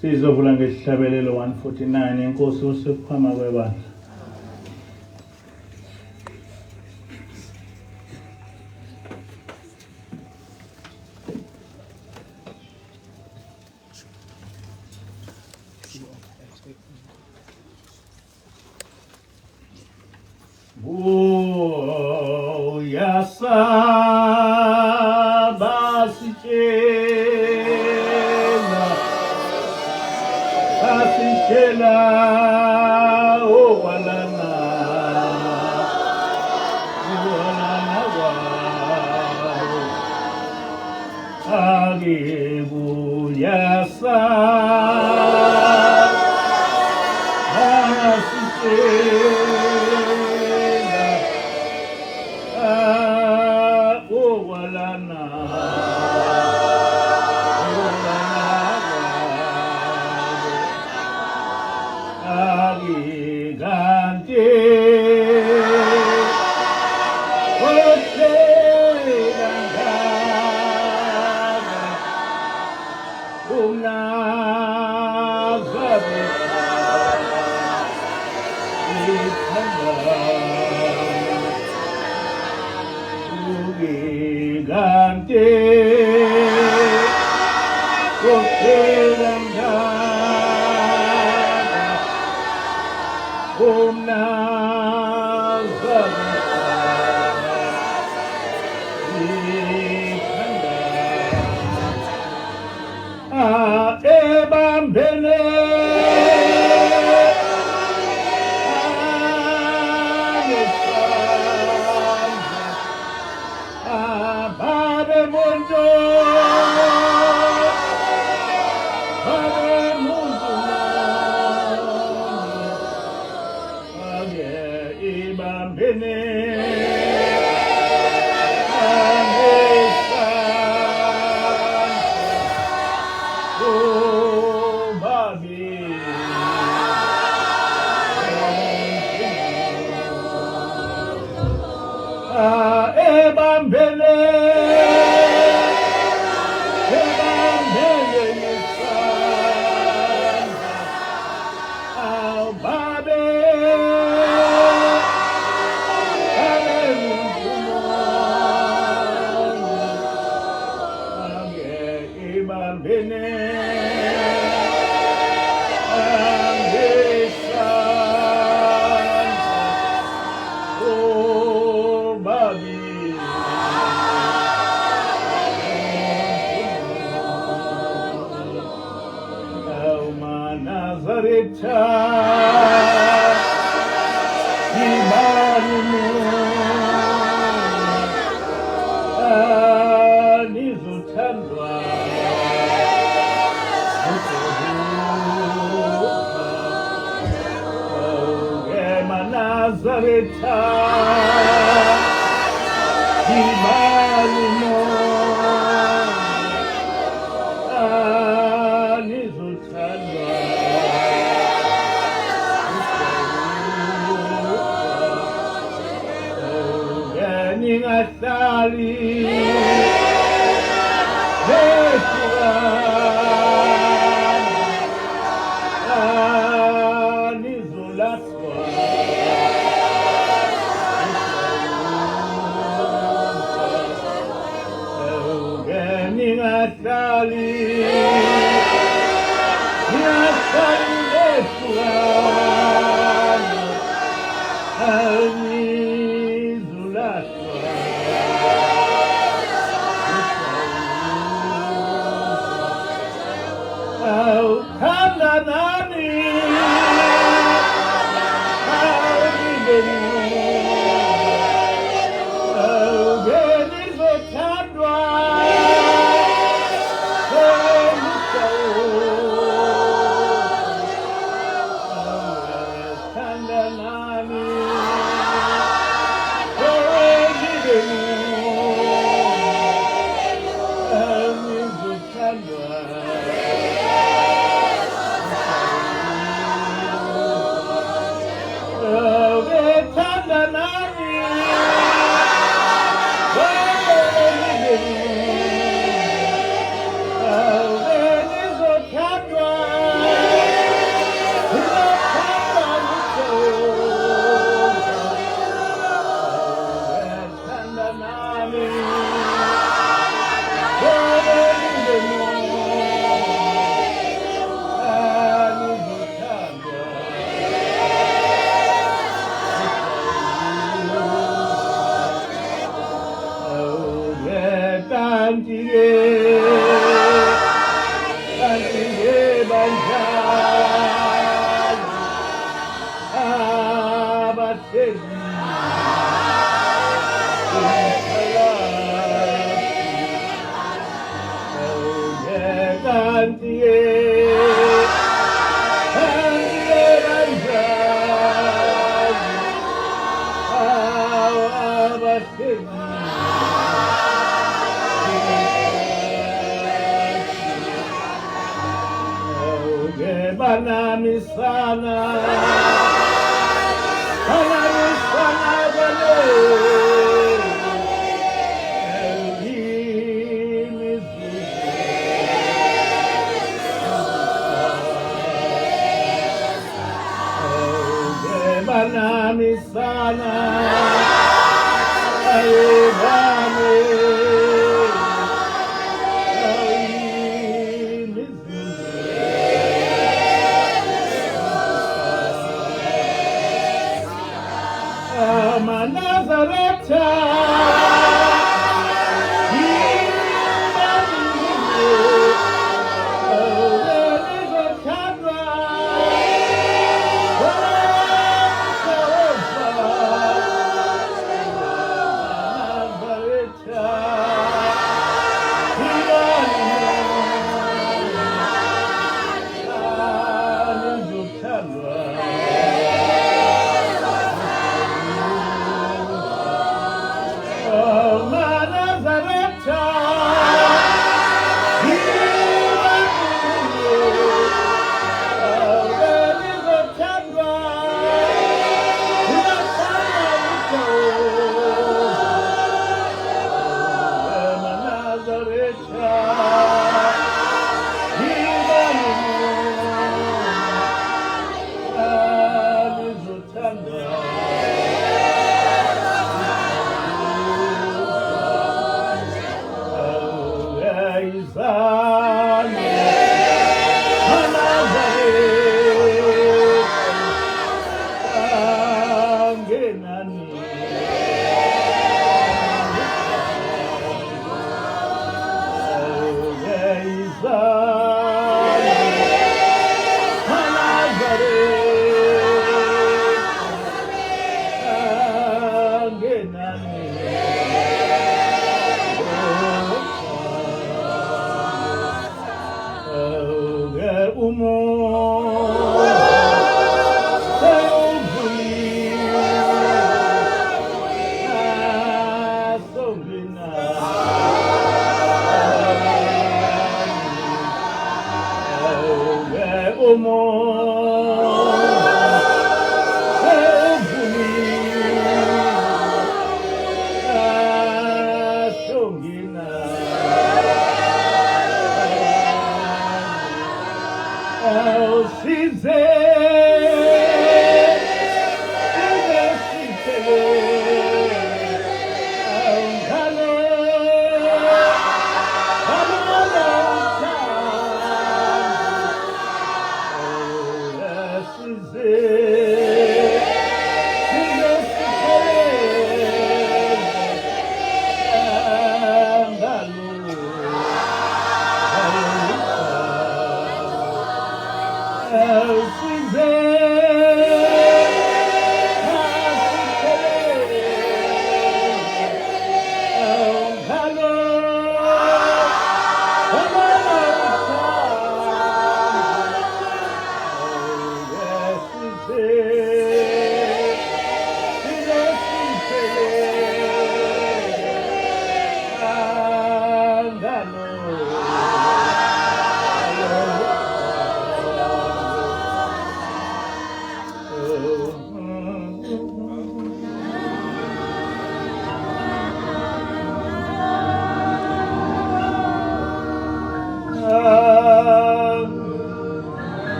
Sizovula ngesihlabelelo 149 inkosi usiphama kwebandla.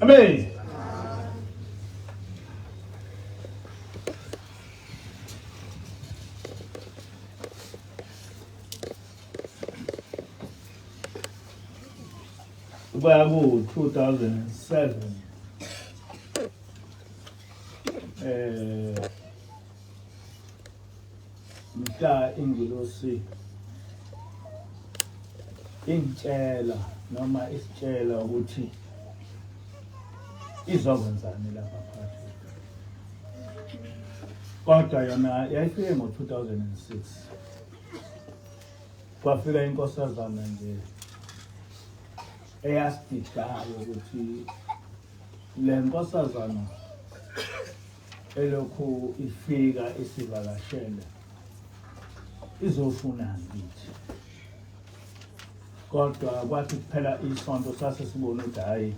Amen. kuya ku-2007 mhla ingilosi ingitshela noma isitshela ukuthi izokwenzani lapha phakathi. Kodwa yona yayifike ngo-2006. Kwafika inkosazana nje eyasididayo ukuthi le nkosazana elokhu ifika isivakashele izofuna ngithi. Kodwa kwathi kuphela isonto sasesibona ukuthi hayi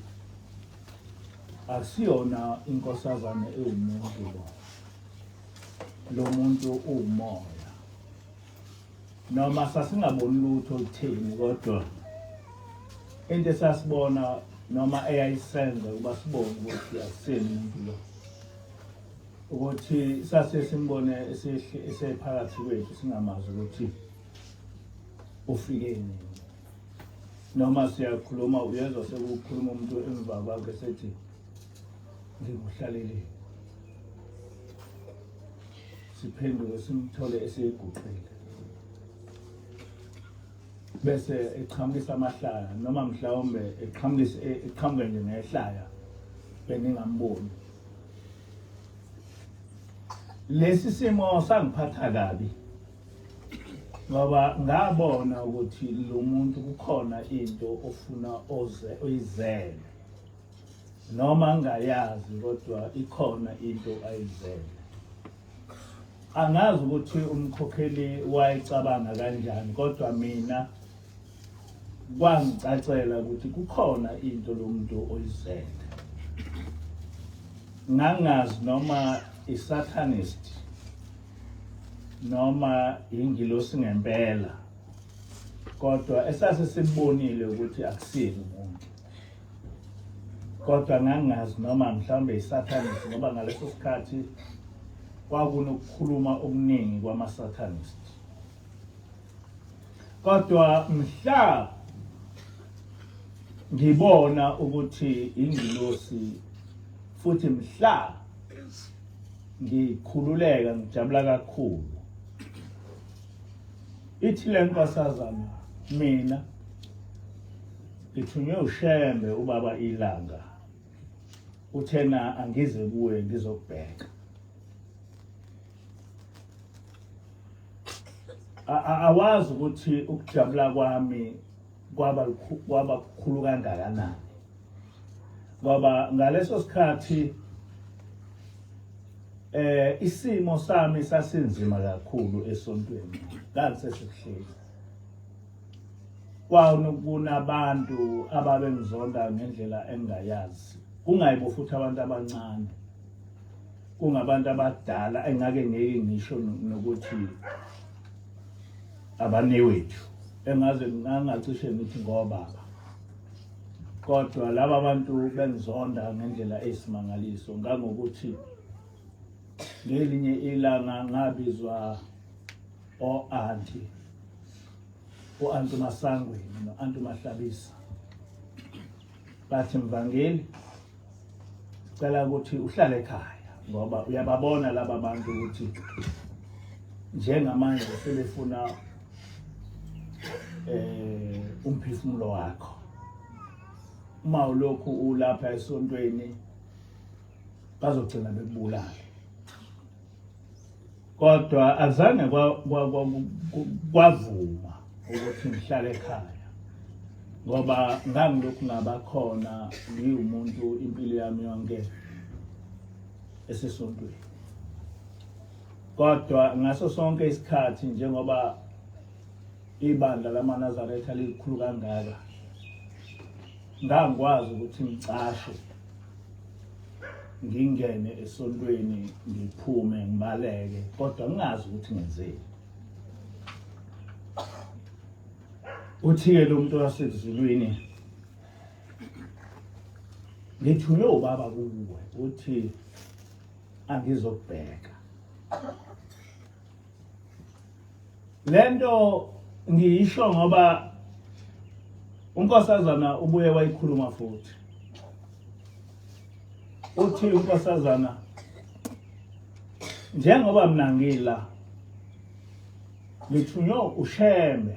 akusiyona inkosazana ewumuntu lo muntu umoya. Noma sasingaboni lutho olutheni kodwa into esasibona noma eyayisenza ukuba sibone ukuthi akuseni umuntu lo. Ukuthi sasesimbone esephakathi kwethu singamazi ukuthi ufike nini. Noma siyakhuluma uyezwa sekukhuluma umuntu emva kwakhe sethi ngikuhlalele. Siphenduke simthole eseyiguqile. Bese eqhamukisa amahlaya noma mhlawumbe eqhamuke nje nehlaya beningamboni. Lesi simo sangiphatha kabi ngoba ngabona ukuthi lo muntu kukhona into ofuna oyizele noma ngayazi kodwa ikhona into ayizele. Angazi ukuthi umkhokheli wayicabanga kanjani kodwa mina kwangicacela ukuthi kukhona into lo muntu oyizele. Ngangazi noma isatanist noma ingilosi ngempela kodwa esasesibonile ukuthi akusini umuntu. Kodwa ngangazi noma mhlawumbe isatanist ngoba ngaleso sikhathi kwakunokukhuluma okuningi kwama-satanist. Kodwa mhla ngibona ukuthi ingilosi futhi mhla ngikhululeka ngijabula kakhulu. Ithi le nkosazana mina ngithunywe ushembe ubaba ilanga uthena angize kuwe ngizokubheka. Awazi ukuthi ukujabula kwami kwaba kukhulu kangakanani ngoba ngaleso sikhathi isimo sami sasinzima kakhulu esontweni ngasesekuhleli. Kunabantu ababengizonda ngendlela engayazi. Kungayibo futhi abantu abancane. Kungabantu abadala engake ngeke ngisho nokuthi abanewethu. Engaze ngangacishe ngithi ngobaba. Kodwa laba bantu bengizonda ngendlela eyisimangaliso ngangokuthi ngelinye ilanga ngabizwa o-anti Masangweni no-anti Mahlabisa. Bathi Mvangeli sicela ukuthi uhlale ekhaya ngoba uyababona laba bantu ukuthi njengamanje sebefuna umphefumulo wakho. Uma ulokhu ulapha esontweni bazogcina bekubulala. Kodwa azange kwavuma ukuthi ngihlale ekhaya ngoba ngangilokhu ngabakhona ngiwumuntu impilo yami yonke esesontweni. Kodwa ngaso sonke isikhathi njengoba ibandla lamaNazaretha likhulu kangaka ngangikwazi ukuthi ngicashe ngingene esontweni ngiphume ngibaleke kodwa ngingazi ukuthi ngenzeni. Uthi-ke lo muntu wasezulwini ngithunywe ubaba kuwe uthi angizokubheka. Lento ngiyisho ngoba unkosazana ubuye wayikhuluma futhi uthi unkosazana njengoba mina ngila ngithunywe usheme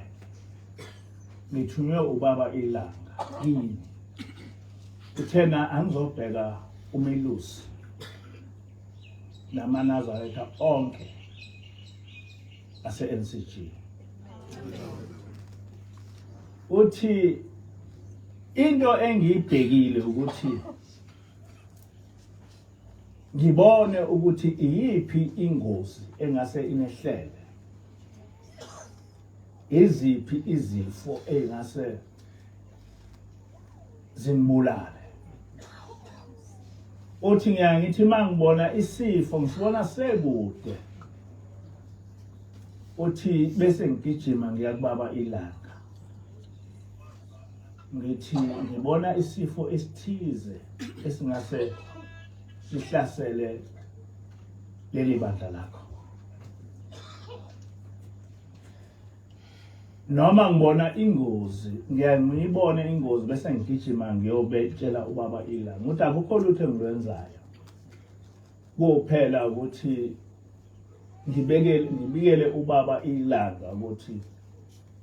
ngithunywe ubaba ilanga yini uthena angizobheka umelusi namanazaretha onke ase-NCG uthi into engiyibhekile ukuthi ngibone ukuthi iyiphi ingozi engase inehlele iziphi izifo engase zimbulale uthi ngiyangithi mangibona isifo ngisibona sekude uthi bese ngigijima ngiyakubaba ilanga ngithi ngibona isifo esithize esingase sihlasele leli bandla lakho noma ngibona ingozi ngiyangiyibona ingozi bese ngigijima ngiyobetshela ubaba ilanga ukuthi akukho lutho engikwenzayo kuphela ukuthi ngibikele ubaba ilanga ukuthi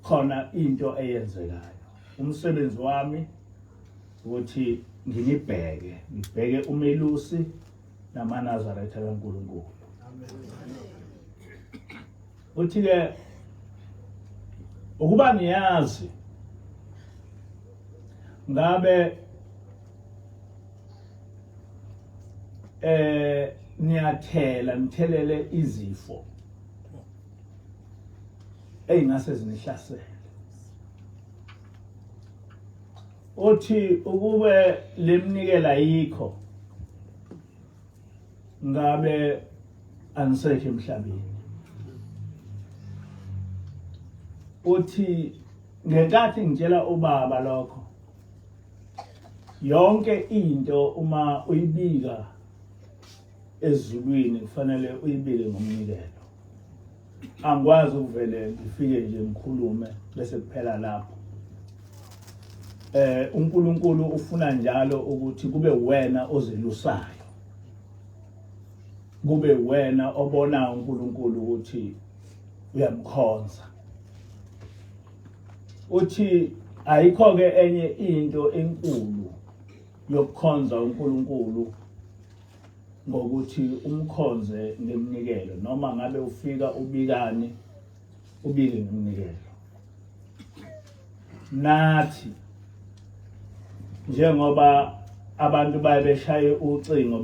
khona into eyenzekayo umsebenzi wami ukuthi ngibheke umelusi namanazaretha kaNkulunkulu uthi ke ukuba niyazi ngabe nithelele izifo ey'ngase zinihlasele uthi ukube lemnikela yikho ngabe anisekho emhlabeni uthi ngenkathi ngitshela ubaba lokho yonke into uma uyibika ezulwini kufanele uyibike ngomnikelo angikwazi ukuvele ngifike nje ngikhulume bese kuphela lapho uNkulunkulu ufuna njalo ukuthi kube wena ozelusayo kube wena obona uNkulunkulu ukuthi uyamkhonza uthi ayikho ke enye into enkulu yokukhonza uNkulunkulu ngokuthi umkhonze ngemnikelo noma ngabe ufika ubikani ubike ngemnikelo nathi njengoba abantu bayebeshaye ucingo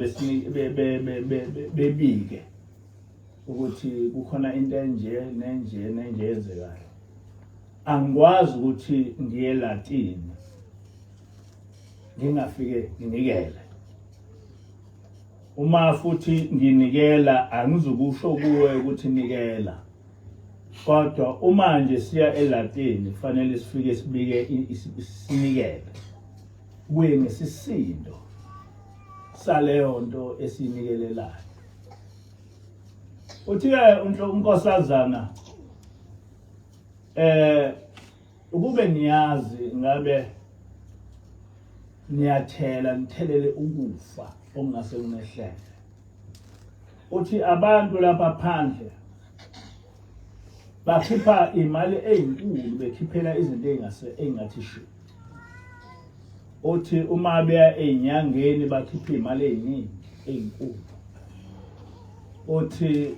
bebike ukuthi kukhona into enje nenje yenzekayo angikwazi ukuthi ngiye Latini ngingafike nginikele uma futhi nginikela angizukusho kuwe ukuthi nikela kodwa uma nje siya eLatini kufanele sifike sibike sinikele kuye ngesisindo saleyo nto esinikelelayo uthi unkosazana ukube niyazi ngabe nithelele ukufa okungase kunehlele uthi abantu lapha phandle bakhipha imali ezinkulu bekhiphela izinto engathi shi uthi uma beya ezinyangeni bakhipha imali eziningi ezinkulu uthi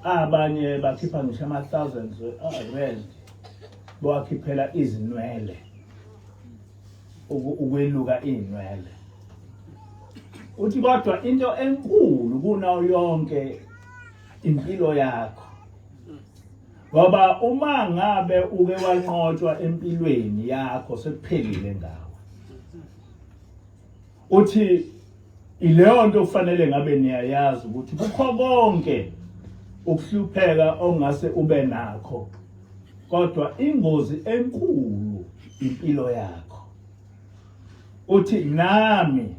abanye bakhipha ngisho ama-thousands rand bakhiphela izinwele ukweluka inwele uthi kodwa into enkulu kunayo yonke impilo yakho ngoba uma ngabe uke wanqotshwa empilweni yakho sekuphelile ngawe uthi ileyo nto kufanele ngabe niyayazi ukuthi kukho konke ukuhlupheka ongase ube nakho kodwa ingozi enkulu impilo yakho uthi nami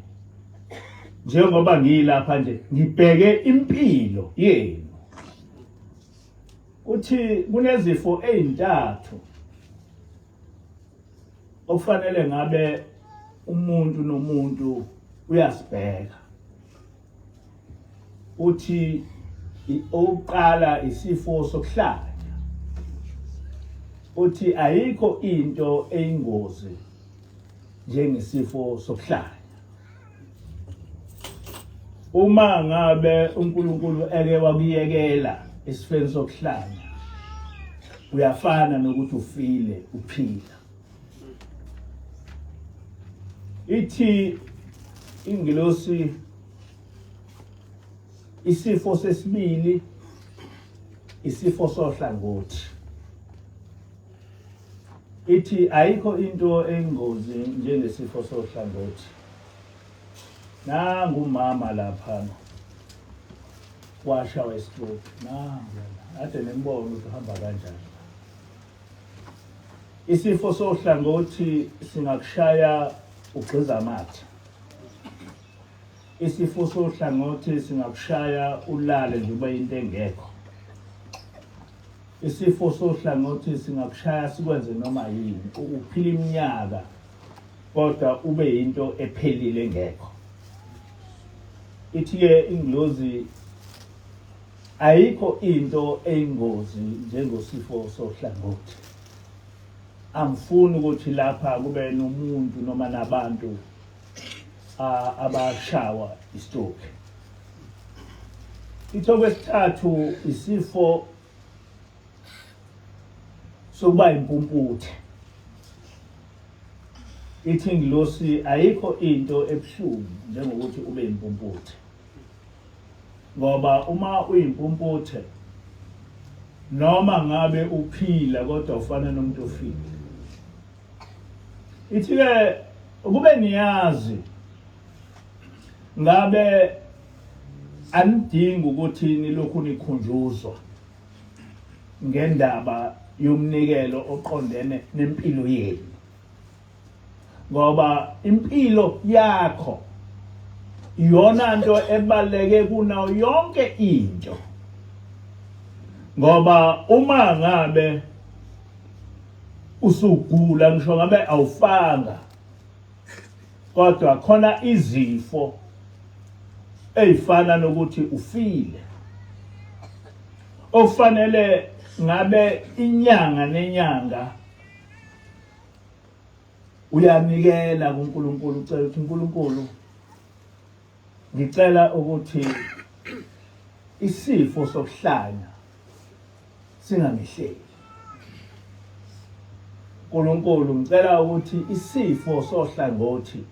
njengoba ngilapha nje ngibheke impilo yenu uthi kunezifo ezintathu okufanele ngabe umuntu nomuntu uyasibheka uthi oqala isifo sokuhlanya uthi ayikho into eyingozi njengesifo sokuhlanya uma ngabe uNkulunkulu eke wakuyekela isifo sokuhlanya uyafana nokuthi ufile uphila ithi ingilosi isifo sesibili isifo sohlangothi ithi ayikho into engozi njengesifo sohlangothi nangumama lapha washawa istroke ade nembona ukuthi uhamba kanjani isifo sohlangothi singakushaya ugqiza amathe isifo sohlangothi singakushaya ulale nje ube into engekho isifo sohlangothi singakushaya sikwenze noma yini uphila iminyaka kodwa ube into ephelile engekho ithi ke ingilozi ayikho into eyingozi njengosifo sohlangothi angifuni ukuthi lapha kube nomuntu noma nabantu abashawa istroke ithobesithathu isifo sokuba impumputhe ithi ingilosi ayikho into ebuhlungu njengokuthi ube impumputhe ngoba uma uyimpumputhe noma ngabe uphila kodwa ufana nomuntu ofile ithi ke ukube niyazi ngabe anidingi ukuthi nilokhu nikhunjuzwa ngendaba yomnikelo oqondene nempilo yenu ngoba impilo yakho iyona nto ebaleke kunayo yonke into ngoba uma ngabe usugula ngisho ngabe awufanga kodwa khona izifo eyifana nokuthi ufile ofanele ngabe inyanga nenyanga uyanikela kuNkulunkulu ucela ukuthi uNkulunkulu ngicela ukuthi isifo sokuhlanya singangihleli uNkulunkulu ngicela ukuthi isifo sohlangothi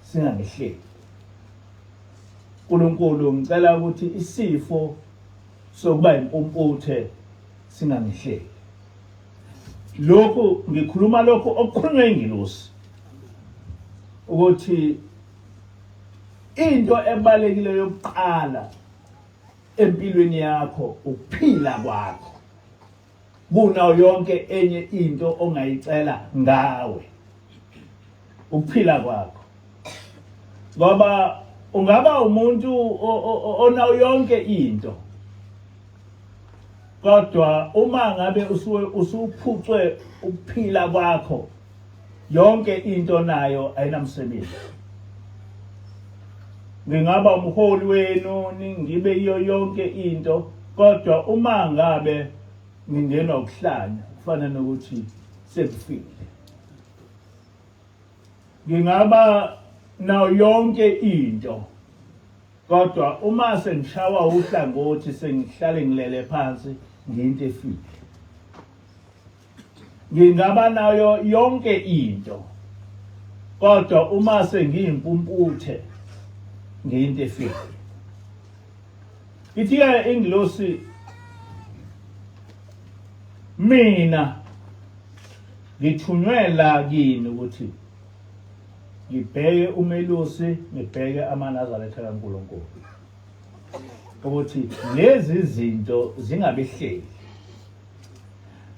singangihleli uNkulunkulu ngicela ukuthi isifo sokuba impumputhe singangihleli lokho ngikhuluma lokho okukhulunywa ingilosi ukuthi into ebalekile yokuqala empilweni yakho ukuphila kwakho kunayo yonke enye into ongayicela ngawe ukuphila kwakho ngoba ungaba umuntu onayo yonke into kodwa uma ngabe usuphucwe ukuphila kwakho yonke into nayo ayinamsebenzi ngingaba umholi wenu ngibe iyo yonke into kodwa uma ngabe ngingena ukuhlanya kufana nokuthi sekufile ngingaba nayo yonke into kodwa uma sengishawa uhlangothi sengihlale ngilele phansi ngiyinto efile ngingaba nayo yonke into kodwa uma sengiyimpumputhe ngiyinto efile ithi ke ingilosi mina ngithunywe la kini ukuthi ngibheke umelusi ngibheke amanazaretha kaNkulunkulu ukuthi lezi zinto zingabihleli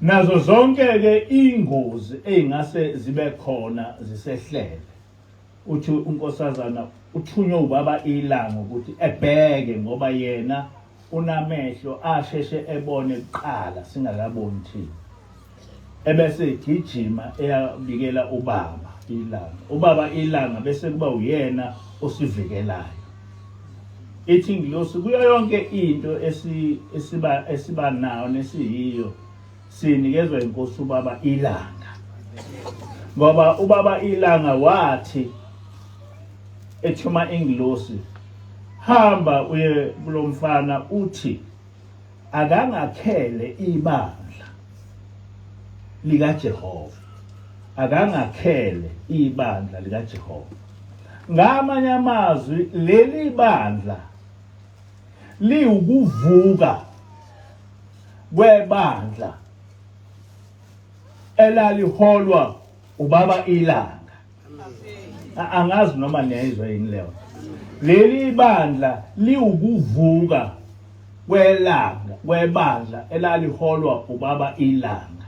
nazo zonke ke ingozi ezingase zibe khona zisehlele uthi unkosazana uthunywe ubaba ilanga ukuthi ebheke ngoba yena unamehlo asheshe ebone kuqala singakaboni thina ebese gijima eyabikela ubaba ilanga bese kuba uyena osivikelayo. Ithi ingilosi kuyo yonke into esiba nayo nesiyiyo sinikezwe inkosi ubaba ilanga. Ngoba ubaba ilanga wathi ethuma ingilosi, hamba uye kulo mfana uthi akangakhele ibandla likaJehova. Akangakhele ibandla likaJehova. Ngamanye amazwi leli bandla liwukuvuka kwebandla elaliholwa ubaba ilanga. Angazi noma niyayizwa yini leyo. Leli bandla liwukuvuka kwebandla elaliholwa ubaba ilanga.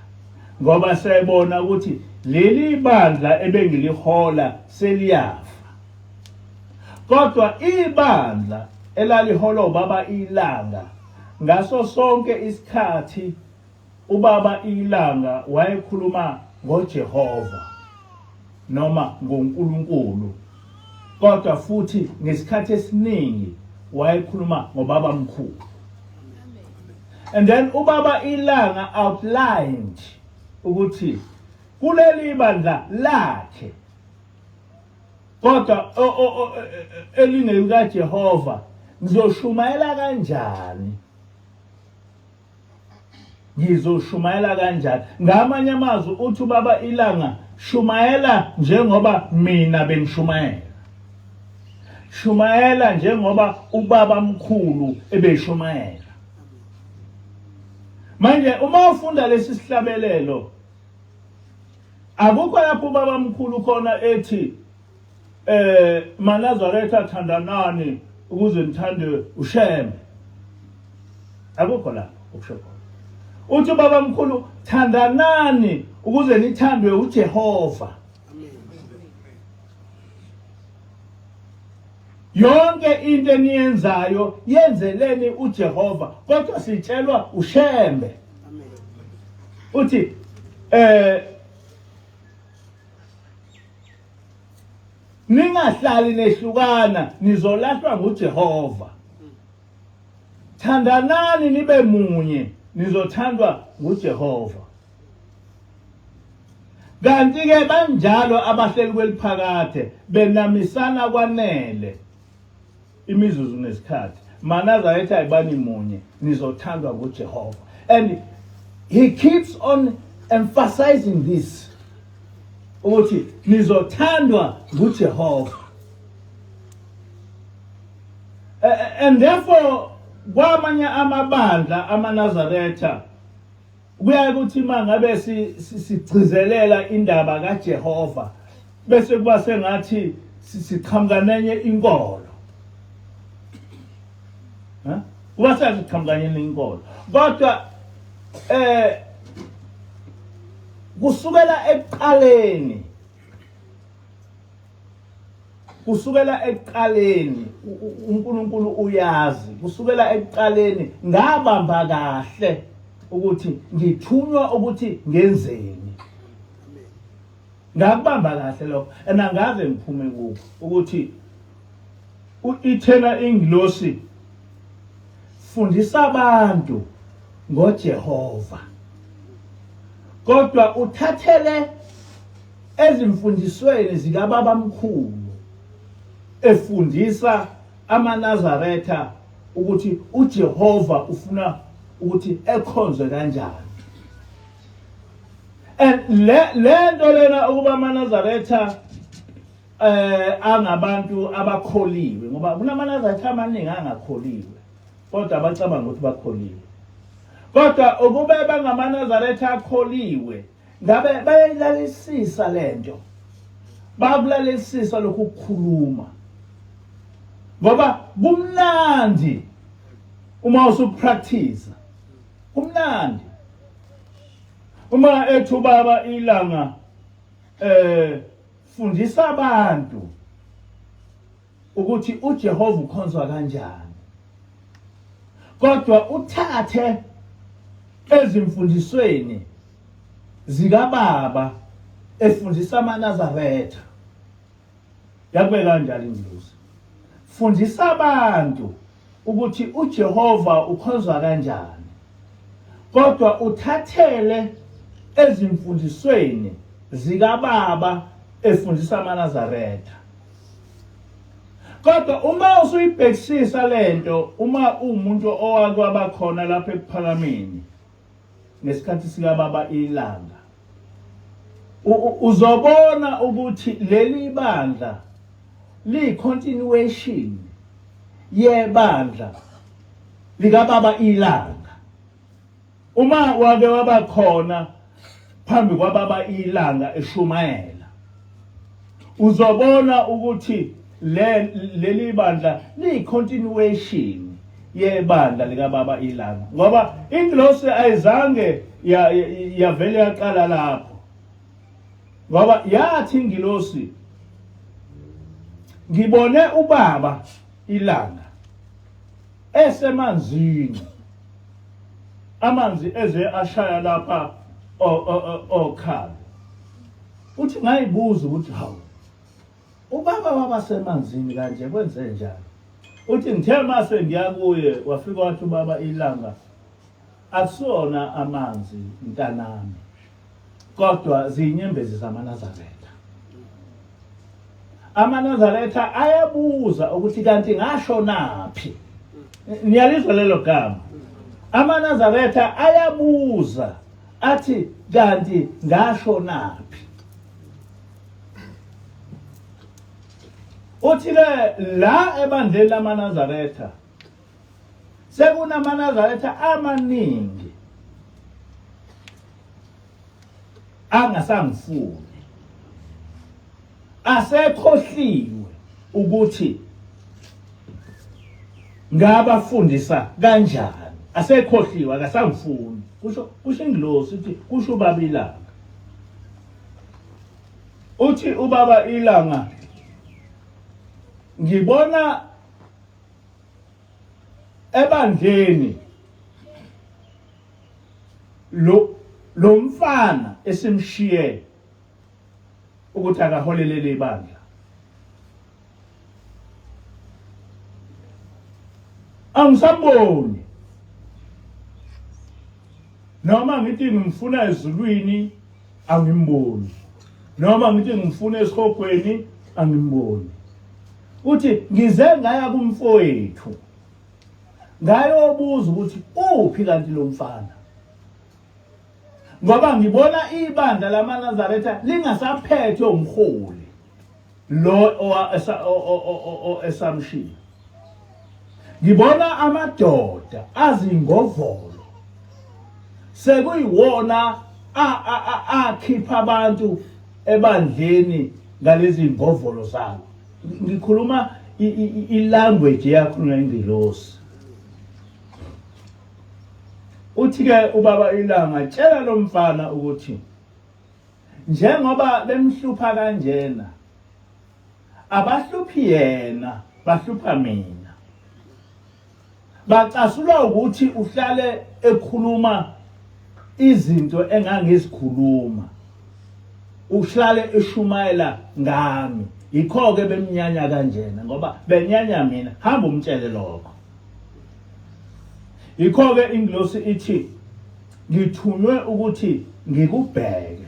Ngoba sayibona ukuthi leli bandla ebengilihola seliyafa. Kodwa ibandla elaliholwa ubaba ilanga ngaso sonke isikhathi ubaba ilanga wayekhuluma ngoJehova noma ngoNkulunkulu. Kodwa futhi ngesikhathi esiningi wayekhuluma ngobaba mkhulu. And then ubaba ilanga outlined ukuthi kuleli bandla lakhe kodwa elingeka Jehova ngizoshumayela kanjani? Ngizoshumayela kanjani? Ngamanye amazwi uthi ubaba ilanga shumayela njengoba mina bengishumayela. Shumayela njengoba ubaba mkhulu ebeshumayela. Manje uma ufunda lesi sihlabelelo akukho lapho ubaba mkhulu khona ethi maNazaretha thandanani ukuze nithande uShembe. Akukho lapho ukusho khona. Uthi ubaba mkhulu thandanani ukuze nithandwe uJehova. Yonke into eniyenzayo yenzeleni uJehova, kodwa sitshelwa uShembe. Uthi ningahlali nehlukana nizolahlwa nguJehova. Thandanani nibe munye nizothandwa nguJehova. Kanti ke banjalo abahleli kweliphakade benamisana kwanele imizuzu nesikhathi. maNazaretha ayibani munye nizothandwa nguJehova. And he keeps on emphasizing this. Ukuthi nizothandwa nguJehova. And therefore kwamanye amabandla amaNazaretha kuya ukuthi mangabe sigcizelela indaba kaJehova bese kuba sengathi siqhamuka nenye inkolo. Kuba siqhamuka nenye inkolo. Kodwa kusukela ekuqaleni uNkulunkulu uyazi. Kusukela ekuqaleni ngabamba kahle ukuthi ngithunywa ukuthi ngenzeni. Ngakubamba kahle lokho anangaze ngiphume kuko ukuthi ithena ingilosi fundisa abantu ngoJehova. Kodwa uthathele ezimfundisweni zikababa mkhulu efundisa amaNazaretha ukuthi uJehova ufuna ukuthi ekhonzwe kanjani. And lento lena ukuba amaNazaretha angabantu abakholiwe ngoba kunamaNazaretha amaningi angakholiwe kodwa abacabanga ukuthi bakholiwe. Kodwa ukube bangamaNazaretha akholiwe ngabe bayayilalisisa lento. Bakulalisisa lokhu kukhuluma. Ngoba kumnandi uma usupractice. Kumnandi. Uma ethu baba ilanga fundisa abantu ukuthi uJehova ukhonzwa kanjani. Kodwa uthathe ezimfundisweni zikababa efundisa amaNazaretha. Yakube kanjalo ingilosi. Fundisa abantu ukuthi uJehova ukhonzwa kanjani. Kodwa uthathele ezimfundisweni zikababa efundisa amaNazaretha. Kodwa uma usuyibhekisisa lento, uma umuntu owakwaba khona lapha ePhalameni ngesikhathi sikababa ilanga, uzobona ukuthi leli bandla liyi-continuation yebandla likababa ilanga. Uma wake waba khona phambi kwababa ilanga eShumayela, uzobona ukuthi leli bandla liyi-continuation yebandla likababa ilanga, ngoba ingilosi ayizange yavele yaqala lapho, ngoba yathi ingilosi, ngibone ubaba ilanga esemanzini, amanzi eze ashaya lapha okhala. Uthi ngayibuza ukuthi hawu, ubaba wabasemanzini kanje kwenze njani? Uthi ngithe mase ngiyakuye wafika wathi ubaba ilanga, akusona amanzi mntanami, kodwa ziyinyembezi zamaNazaretha. AmaNazaretha ayabuza ukuthi kanti ngasho naphi? Niyalizwa lelo gama? AmaNazaretha ayabuza athi kanti ngasho naphi? Uthi la ebandleni lamaNazaretha sekunaMaNazaretha amaningi angasangifuni, asekhohliwe ukuthi ngabafundisa kanjani, asekhohliwe akasangifuni. Kusho ingilosi uthi kusho ubaba ilanga. Uthi ubaba ilanga, ngibona ebandleni lo mfana esimshiye ukuthi akaholelele ibandla. Angisamboni, noma ngithi ngimfuna ezulwini angimboni, noma ngithi ngimfuna esihogweni angimboni. Uthi ngize ngaya kumfowethu ngayobuza ukuthi uphi kanti lo mfana, ngoba ngibona ibandla lamaNazaretha lingasaphethwe umholi lo esamshiya. Ngibona amadoda azingovolo sekuyiwona akhipha abantu ebandleni ngalezi ngovolo zabo. Ngikhuluma ilanguage yakho ngengilosi. Uthi-ke ubaba ilanga tshela lo mfana ukuthi njengoba bemhlupha kanjena, abahluphi yena, bahlupha mina. Bacasulwa ukuthi uhlale ekhuluma izinto engangizikhuluma, uhlale eshumayela ngami. Yikho-ke bemnyanya kanjena, ngoba benyanya mina. Hamba umtshele lokho. Yikho-ke ingilosi ithi ngithunywe ukuthi ngikubheke,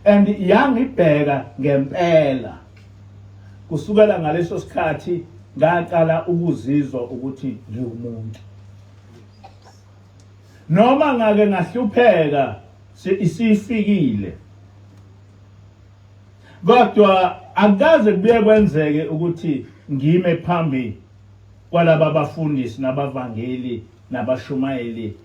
and yangibheka ngempela. Kusukela ngaleso sikhathi ngaqala ukuzizwa ukuthi ngiwumuntu. Noma ngake ngahlupheka isifikile, kodwa akaze kubuye kwenzeke ukuthi ngime phambi kwalaba abafundisi nabavangeli nabashumayeli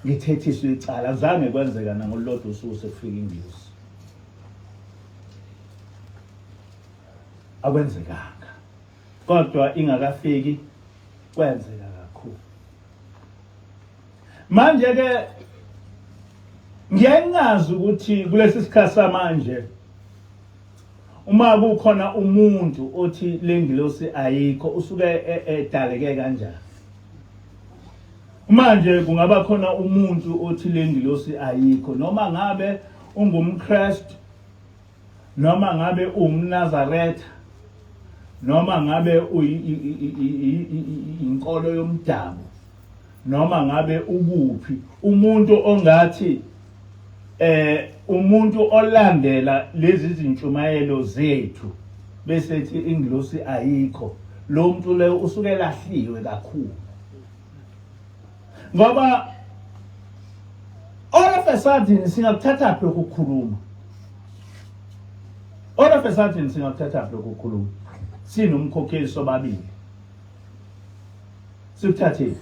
ngithethiswe icala. Azange kwenzeka nangolodwa usuku sekufika ingilosi. Akwenzekanga, kodwa ingakafiki kwenzeka kakhulu. Manje-ke ngiyangazi ukuthi kulesi sikhathi samanje uma kukhona umuntu othi lengilosi ayikho usuke edaleke kanjani. manje kungaba khona umuntu othi le ngilosi ayikho, noma ngabe ungumKristu, noma ngabe ungumNazaretha, noma ngabe inkolo yomdabu, noma ngabe ukuphi, umuntu ongathi umuntu olandela lezi zintshumayelo zethu bese ethi ingilosi ayikho, lo muntu leyo usuke lahliwe kakhulu. Ngoba all of a sudden singakuthatha phi ukukhuluma, all of a sudden singakuthatha phi ukukhuluma sinomkhokheli sobabili, sikuthathe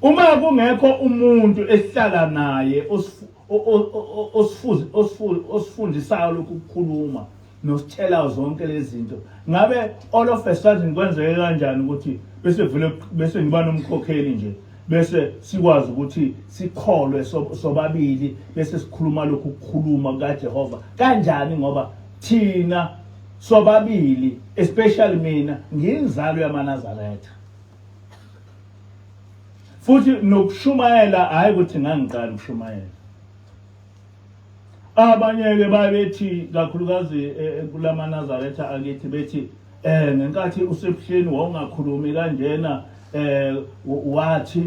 uma kungekho umuntu esihlala naye osifundisayo lokukhuluma nositshela zonke lezi zinto, ngabe all of a sudden kwenzeke kanjani ukuthi bese ngiba nomkhokheli nje bese sikwazi ukuthi sikholwe sobabili bese sikhuluma lokhu kukhuluma kaJehova kanjani? Ngoba thina sobabili, especially mina ngiyinzalo yamaNazaretha, futhi nokushumayela hayi ukuthi ngangiqala ukushumayela. Abanye-ke babethi kakhulukazi kulamaNazaretha akithi bethi ngenkathi usebuhleni wawungakhulumi kanjena wathi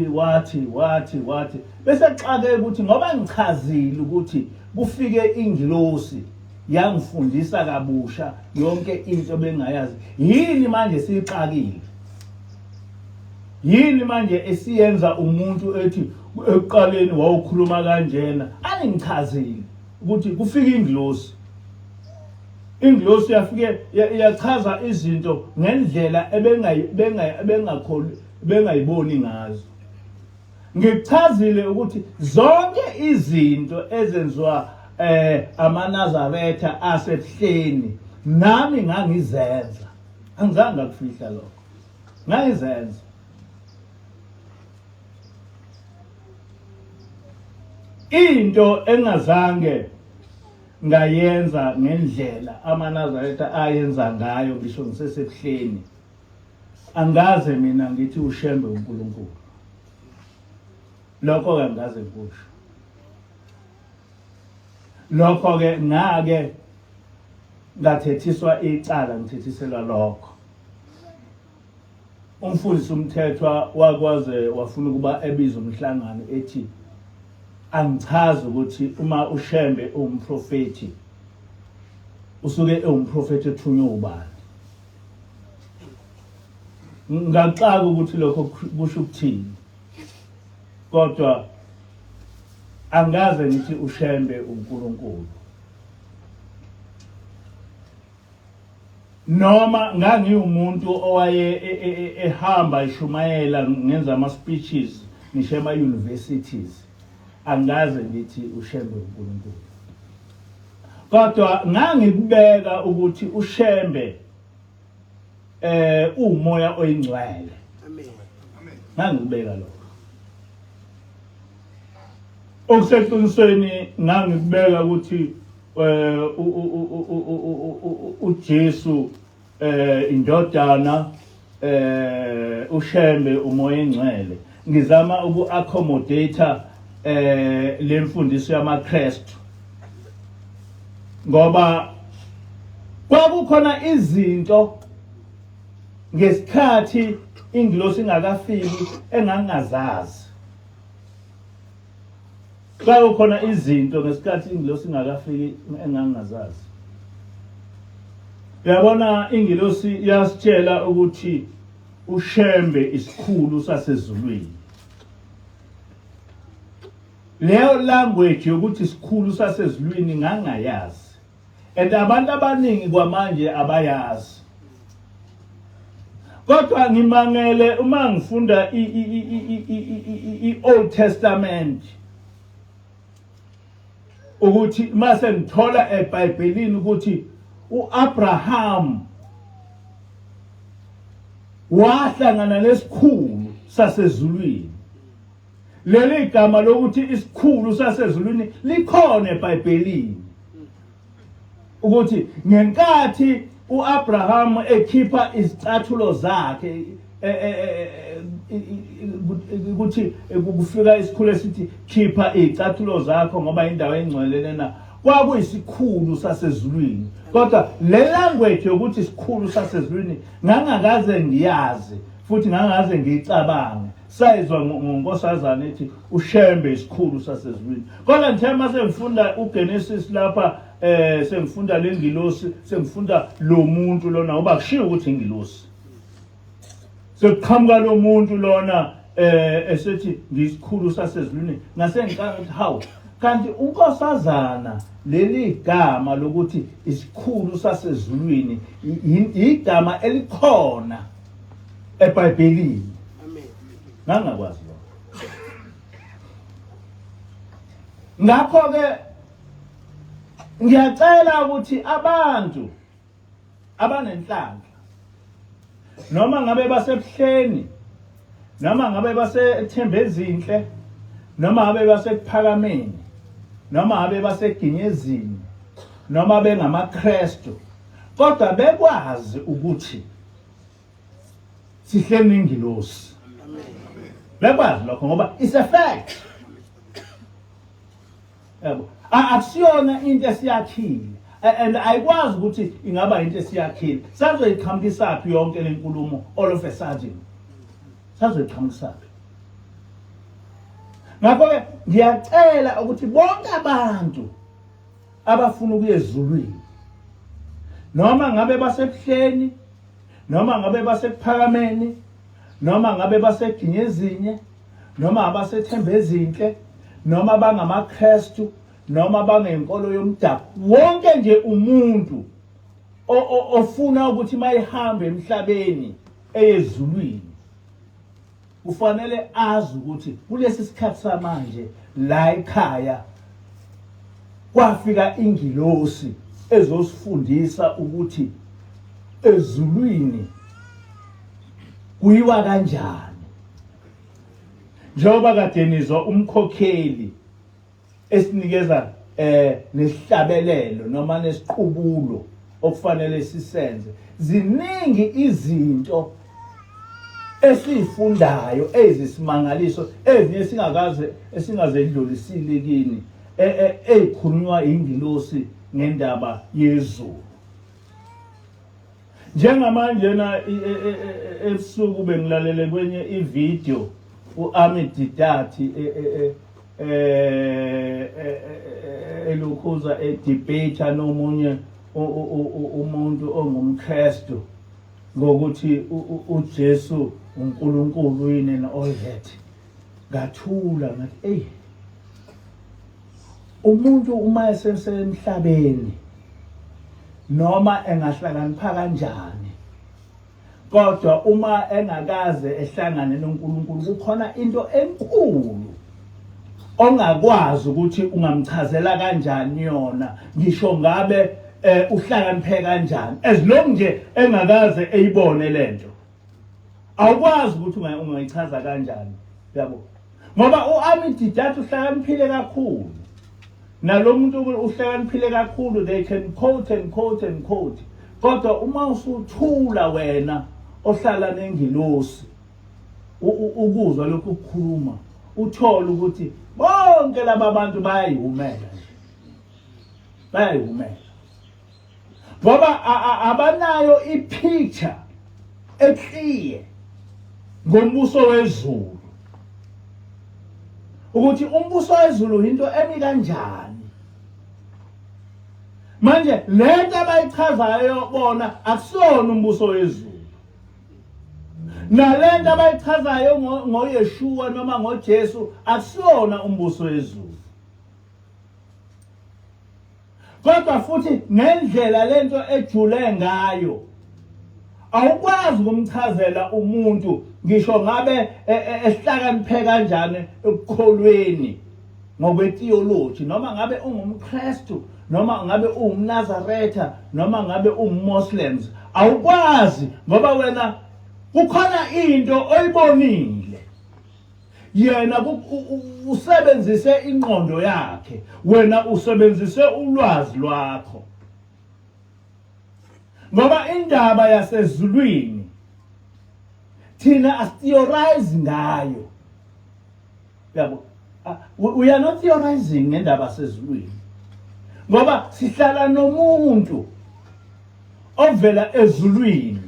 bese xake ukuthi ngoba ngichazile ukuthi kufike ingilosi yangifundisa kabusha yonke into bengayazi, yini manje siyixakile? Yini manje esiyenza umuntu ethi ekuqaleni wawukhuluma kanjena? Angichazile ukuthi kufika ingilosi, ingilosi yafike yachaza izinto ngendlela bengayiboni ngazo. Ngichazile ukuthi zonke izinto ezenziwa amaNazaretha asebuhleni nami ngangizenza, angizange ngakufihla lokho, ngangizenza. Into engazange ngayenza ngendlela amaNazaretha ayenza ngayo ngisho ngisesebuhleni, angaze mina ngithi ushembe uNkulunkulu. Lokho ke ngaze kusho. Lokho ke ngake ngathethiswa icala, ngithethiselwa lokho. Umfundisi umthethwa wakwaze wafuna ukuba ebiza umhlangano ethi angichaze ukuthi uma ushembe umprofeti usuke umprofeti ethunywe ubani. Ngaxaka ukuthi lokho kusho ukuthini, kodwa angaze ngithi ushembe uNkulunkulu. Noma ngangiwumuntu owaye ehamba ishumayela ngenza ama speeches ngisho ema-universities, angaze ngithi ushembe uNkulunkulu. Kodwa ngangikubeka ukuthi ushembe umoya oyingcwele. Amen. Ngangikubeka lokho. Okuseqinisweni ngangikubeka ukuthi uJesu indodana ushembe umoya oyingcwele. Ngizama uku-accommodate le mfundiso yamaKristu, ngoba kwakukhona izinto ngesikhathi ingilosi ingakafiki engangazazi. Kwakukhona izinto ngesikhathi ingilosi ingakafiki engangazazi. Uyabona, ingilosi yasitshela ukuthi ushembe isikhulu sasezulwini. Leyo language yokuthi isikhulu sasezulwini ngangayazi, and abantu abaningi kwamanje abayazi. Kodwa ngimangele uma ngifunda i-Old Testament ukuthi mase ngithola eBhayibhelini ukuthi uAbraham wahlangana nesikhulu sasezulwini. Leli gama lokuthi isikhulu sasezulwini likhona eBhayibhelini, ukuthi ngenkathi uAbraham ekhipha izicathulo zakhe ukuthi kufika isikhulu esithi khipha izicathulo zakho ngoba indawo engcwele na kwakuyisikhulu sasezulwini kodwa le language yokuthi isikhulu sasezulwini ngangakaze ngiyazi futhi ngangakaze ngiyicabange sayizwa ngonkosazana ethi ushembe isikhulu sasezulwini kodwa nje mase ngifunda uGenesis lapha sengifunda lengilosi sengifunda lo muntu lona ngoba kushiwo ukuthi ingilosi sekuqhamuka lo muntu lona esethi ngisikhulu sasezulwini ngase ngicabanga how kanti unkosazana leli gama lokuthi isikhulu sasezulwini igama elikhona eBhayibhelini amen ngangakwazi lokho ngakho ke ngiyacela ukuthi abantu abanenhlanhla noma ngabe basebuhleni noma ngabe basethembezinhle noma ngabe basekuphakameni noma ngabe baseginyezini noma bengamaKristu kodwa bekwazi ukuthi sihleli ingilosi amen bekwazi lokho ngoba it's a fact yabo akusiyona into esiyakhile and ayikwazi ukuthi ingaba into esiyakhile sazoyiqhamukisa phi yonke lenkulumo all of a sudden sazoyiqhamukisa phi ngakho ke ngiyacela ukuthi bonke abantu abafuna ukuya ezulwini noma ngabe basebuhleni noma ngabe basekuphakameni noma ngabe baseginyezini noma abasethembezinhle noma bangamaKristu noma bangenkolo yomdabu wonke nje umuntu ofuna ukuthi mayihambe emhlabeni eyezulwini kufanele azi ukuthi kulesi sikhathi samanje la ekhaya kwafika ingilosi ezosifundisa ukuthi ezulwini kuyiwa kanjani njengoba kade nizwa umkhokheli esinikeza nesihlabelelo noma nesiqubulo okufanele sisenze ziningi izinto esifundayo ezisimangaliso ezinye singazedlulisile kini ezikhulunywa ingilosi ngendaba yezulu njengamanje na ebusuku bengilalele kwenye ivideo uAmididati elokhuza edebate nomunye umuntu ongumKristu ngokuthi uJesu uNkulunkulu yini and all that ngathula ngathi umuntu uma esemhlabeni noma engahlakanipha kanjani kodwa uma engakaze ehlangane noNkulunkulu kukhona into enkulu ongakwazi ukuthi ungamchazela kanjani yona ngisho ngabe uhlakaniphe kanjani as long nje engakaze eyibone lento awukwazi ukuthi ungayichaza kanjani yabo ngoba uAmididati uhlakaniphile kakhulu nalo muntu uhlakaniphile kakhulu they can quote and quote and quote kodwa uma usuthula wena ohlala nengilosi ukuzwa lokhu ukukhuluma uthola ukuthi bonke laba bantu bayayihumela ngoba abanayo ipicture eclear ngombuso wezulu ukuthi umbuso wezulu into emi kanjani manje lento abayichazayo bona akusona umbuso wezulu nalento abayichazayo ngoYeshua noma ngoJesu akusona umbuso wezulu kodwa futhi ngendlela lento ejule ngayo awukwazi ukumchazela umuntu ngisho ngabe esihlakaniphe kanjani ekukholweni ngokwetheology noma ngabe ungumKristu noma ngabe ungumNazaretha noma ngabe ungumMuslims awukwazi ngoba wena kukhona into oyibonile yena usebenzise ingqondo yakhe wena usebenzise ulwazi lwakho ngoba indaba yasezulwini thina as-theorize ngayo. Yabo. We are not theorizing ngendaba sezulwini. Ngoba sihlala nomuntu ovela ezulwini.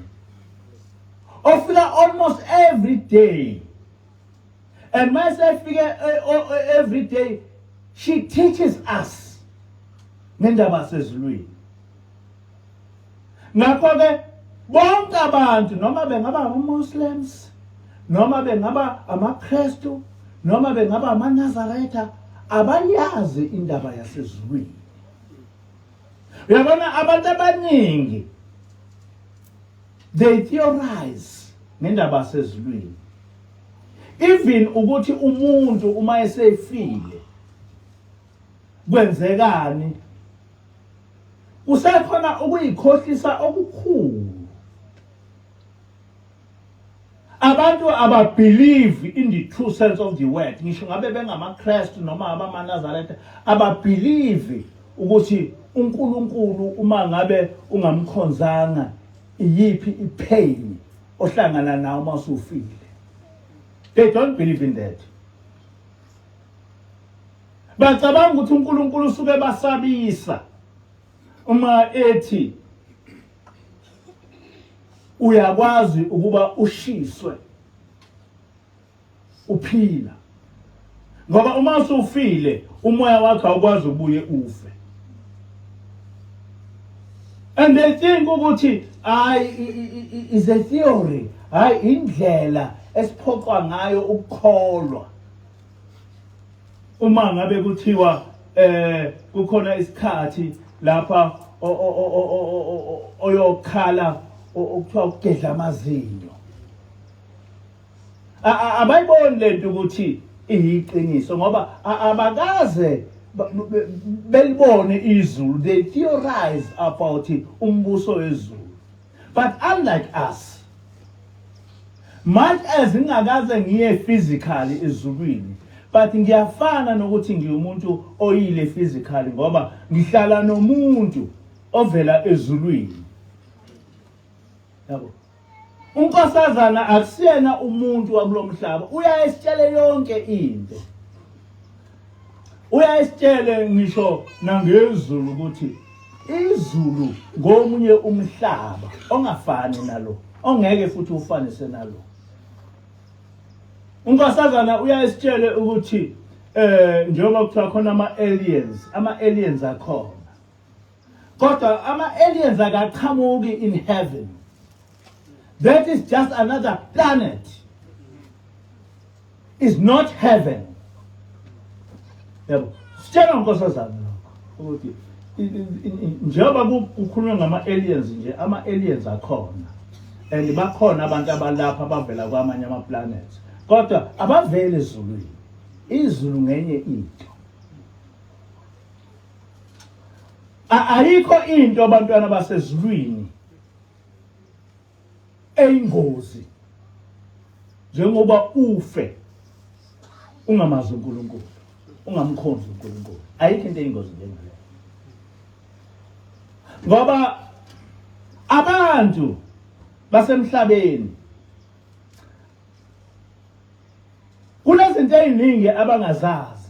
Ofika almost every day. And when I figure every day, she teaches us ngendaba sezulwini. Ngakho-ke bonke abantu noma bengaba ama-Muslims, noma bengaba amaKristu, noma bengaba amaNazaretha, abayazi indaba yasezulwini. Uyabona abantu abaningi they theorize ngendaba yasezulwini. Even ukuthi umuntu uma esefile kwenzekani, usekhona ukuyikhohlisa okukhulu. Abantu ababelieve in the true sense of the word. Ngisho ngabe bengamaKristu noma abamaNazaretha, ababelieve ukuthi uNkulunkulu uma ngabe ungamkhonzanga iyiphi ipain ohlangana nawo uma usufile. They don't believe in that. Bacabanga ukuthi uNkulunkulu usuke basabisa uma ethi uyakwazi ukuba ushiswe uphila. Ngoba uma usufile umoya wakho awukwazi ubuye ufe. And they think ukuthi is a theory, indlela esiphoqwa ngayo ukukholwa. Uma ngabe kuthiwa kukhona isikhathi lapha oyokhala okuthiwa ukugedla amazinyo. Abayiboni lento ukuthi iyiqiniso ngoba abakaze belibone izulu. They theorize about umbuso wezulu. But unlike us, much as ngingakaze ngiye physically ezulwini, but ngiyafana nokuthi ngiumuntu oyile physically ngoba ngihlala nomuntu ovela ezulwini. Yabo. Unkosazana akusiyena umuntu wakulomhlaba, uyayesitshele yonke into. Uyayesitshele ngisho nangezulu ukuthi izulu ngomunye umhlaba ongafani nalo, ongeke futhi ufanise nalo. Unkosazana uyayesitshele ukuthi njengoba kuthiwa khona ama-aliens akhona. Kodwa ama-aliens akaqhamuki in heaven. That is just another planet. It's not heaven. Yabo. Sitshela unkosazana lokho ukuthi njengoba kukhulunywa ngama-aliens nje, ama-aliens akhona. And bakhona abantu abalapha abavela kwamanye ama-planets. Kodwa abavele ezulwini. Izulu ngenye into. Ayikho into abantwana basezulwini eyingozi njengoba ufe ungamazi uNkulunkulu, ungamkhonzi uNkulunkulu. Ayikho into eyingozi njengaleyo. Ngoba abantu basemhlabeni kunezinto eziningi abangazazi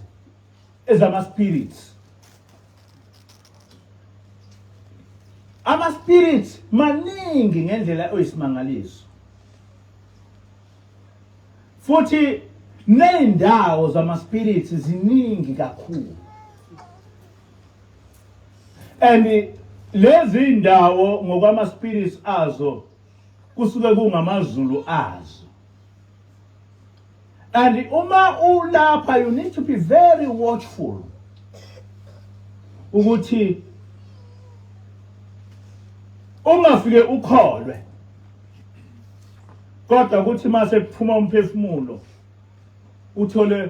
ezama-spirits. Ama-spirits maningi ngendlela oyisimangaliso. Futhi ney'ndawo zama-spirits ziningi kakhulu. And lezi ndawo ngokwama-spirits azo kusuke kungamazulu azo. And uma ulapha, you need to be very watchful ukuthi ungafike ukholwe. Kodwa ukuthi mase kuphuma umphefumulo uthole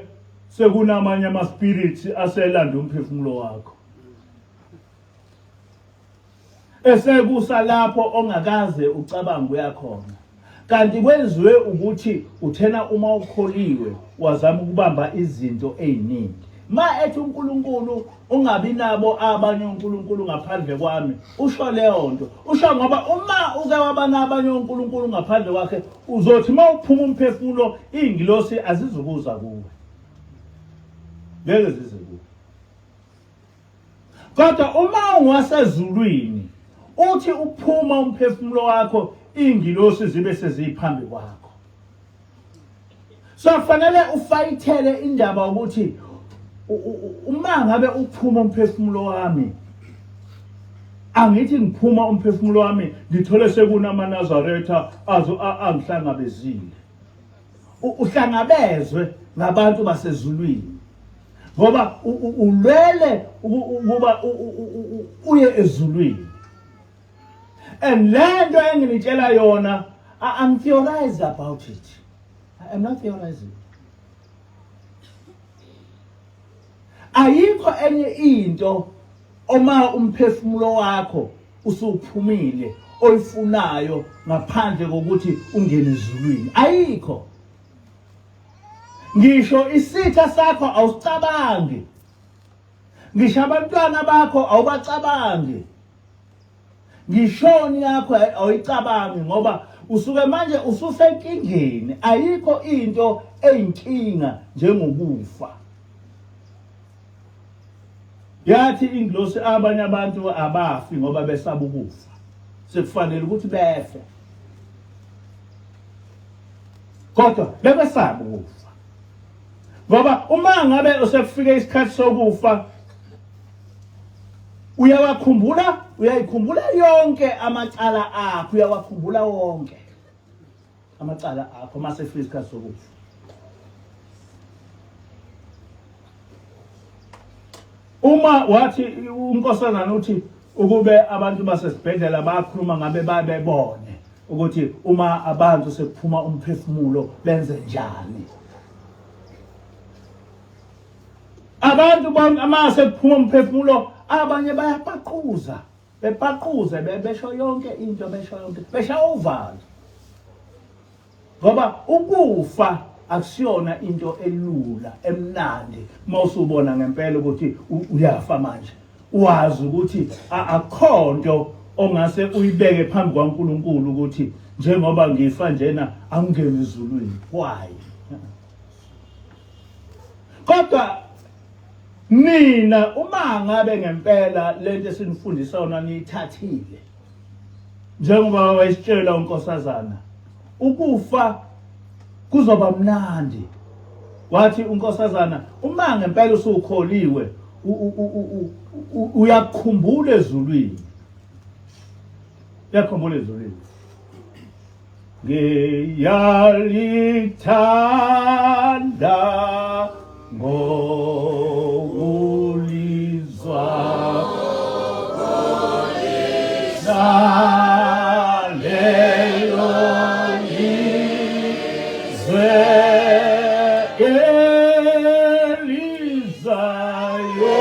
sekunamanye ama-spirits aselanda umphefumulo wakho. Esekusa lapho ongakaze ucabange uyakhona. Kanti kwenziwe ukuthi uthena uma ukholiwe wazama ukubamba izinto eziningi. ma ethi uNkulunkulu ungabi nabo abanye uNkulunkulu ngaphandle kwami, usho leyo nto. Usho ngoba uma uke waba nabanye uNkulunkulu ngaphandle kwakhe, uzothi ma uphuma umphefumulo ingilosi azizukuza kuwe. Ngeke zize kuwe. Kodwa uma ungwasezulwini, uthi uphuma umphefumulo wakho, ingilosi zibe seziphambi kwakho. So kufanele ufayithele indaba ukuthi uma ngabe uphuma umphefumulo wami, angithi ngiphuma umphefumulo wami ngithole sekunamanazaretha angihlangabezile. Uhlangabezwe ngabantu basezulwini. Ngoba ulwele ukuba uye ezulwini. And lento engilitshela yona, I'm theorized about it. I'm not theorizing. Ayikho enye into oma umphefumulo wakho usuphumile oyifunayo ngaphandle kokuthi ungene ezulwini. Ayikho. Ngisho isitha sakho awusicabangi. Ngisho abantwana bakho awubacabangi. Ngishoni yakho awuyicabangi ngoba usuke manje ususenkingeni. Ayikho into eyinkinga njengokufa. Yathi ingilosi abanye abantu abafi ngoba besaba ukufa. Sekufanele ukuthi befe. Kodwa bebesaba ukufa. Ngoba uma ngabe usefike isikhathi sokufa, uyayikhumbula yonke amacala akho, uyawakhumbula wonke amacala akho mase efika isikhathi sokufa. Uma wathi unkosazana uthi ukube abantu basesibhedlela bakhuluma ngabe babebone ukuthi uma abantu sekuphuma umphefumulo benze njani. Abantu bonke amase kuphuma umphefumulo, abanye bayapaquza, bepaquze besho yonke into, besha ovalo. Ngoba ukufa akusiyona into elula emnandi mawusubona ngempela ukuthi uyafa manje. Wazi ukuthi akhonto ongase uyibeke phambi kwaNkulunkulu ukuthi njengoba ngifa njena angingene ezulwini. Why? Kodwa mina uma ngabe ngempela lento esinifundisa yona niyithathile, njengoba wayesitshela unkosazana, ukufa kuzoba mnandi. Wathi unkosazana uma ngempela usukholiwe uyakhumbula ezulwini. Uyakhumbula ezulwini. Ngiyalithanda ngolizwa lelo lizwe elizayo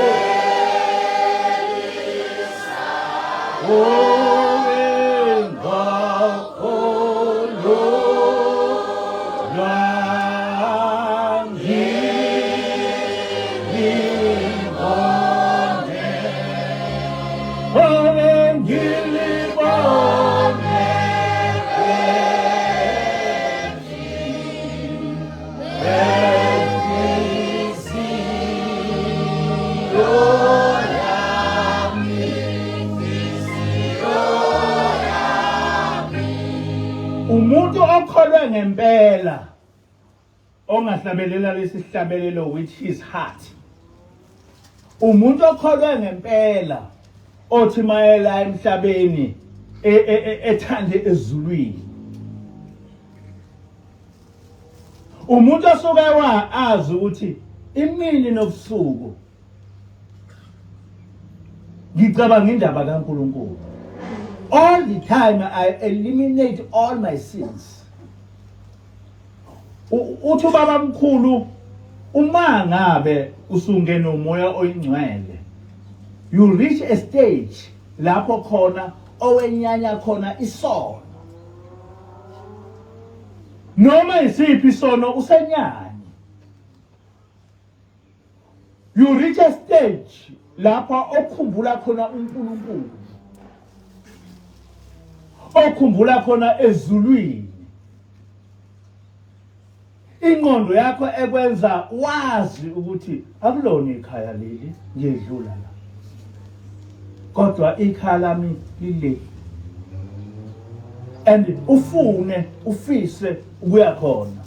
umuntu okholwe ngempela ongahlabelela lesihlabelelo with his heart. Umuntu okholwe ngempela othi mayela emhlabeni ethande ezulwini. Umuntu osuke azi ukuthi imini nobusuku ngicabanga indaba kaNkulunkulu. All the time I eliminate all my sins. Uthi baba mkhulu uma ngabe usungena umoya oyingcwele, you reach a stage lapho khona owenyanya khona isono. Noma isiphi isono usenyanya. you reach a stage lapha okukhumbula khona uNkulunkulu, okukhumbula khona ezulwini, ingqondo yakho ekwenza wazi ukuthi akulona ikhaya leli ngiyedlula la, kodwa ikhaya lami lile, and ufise ukuya khona.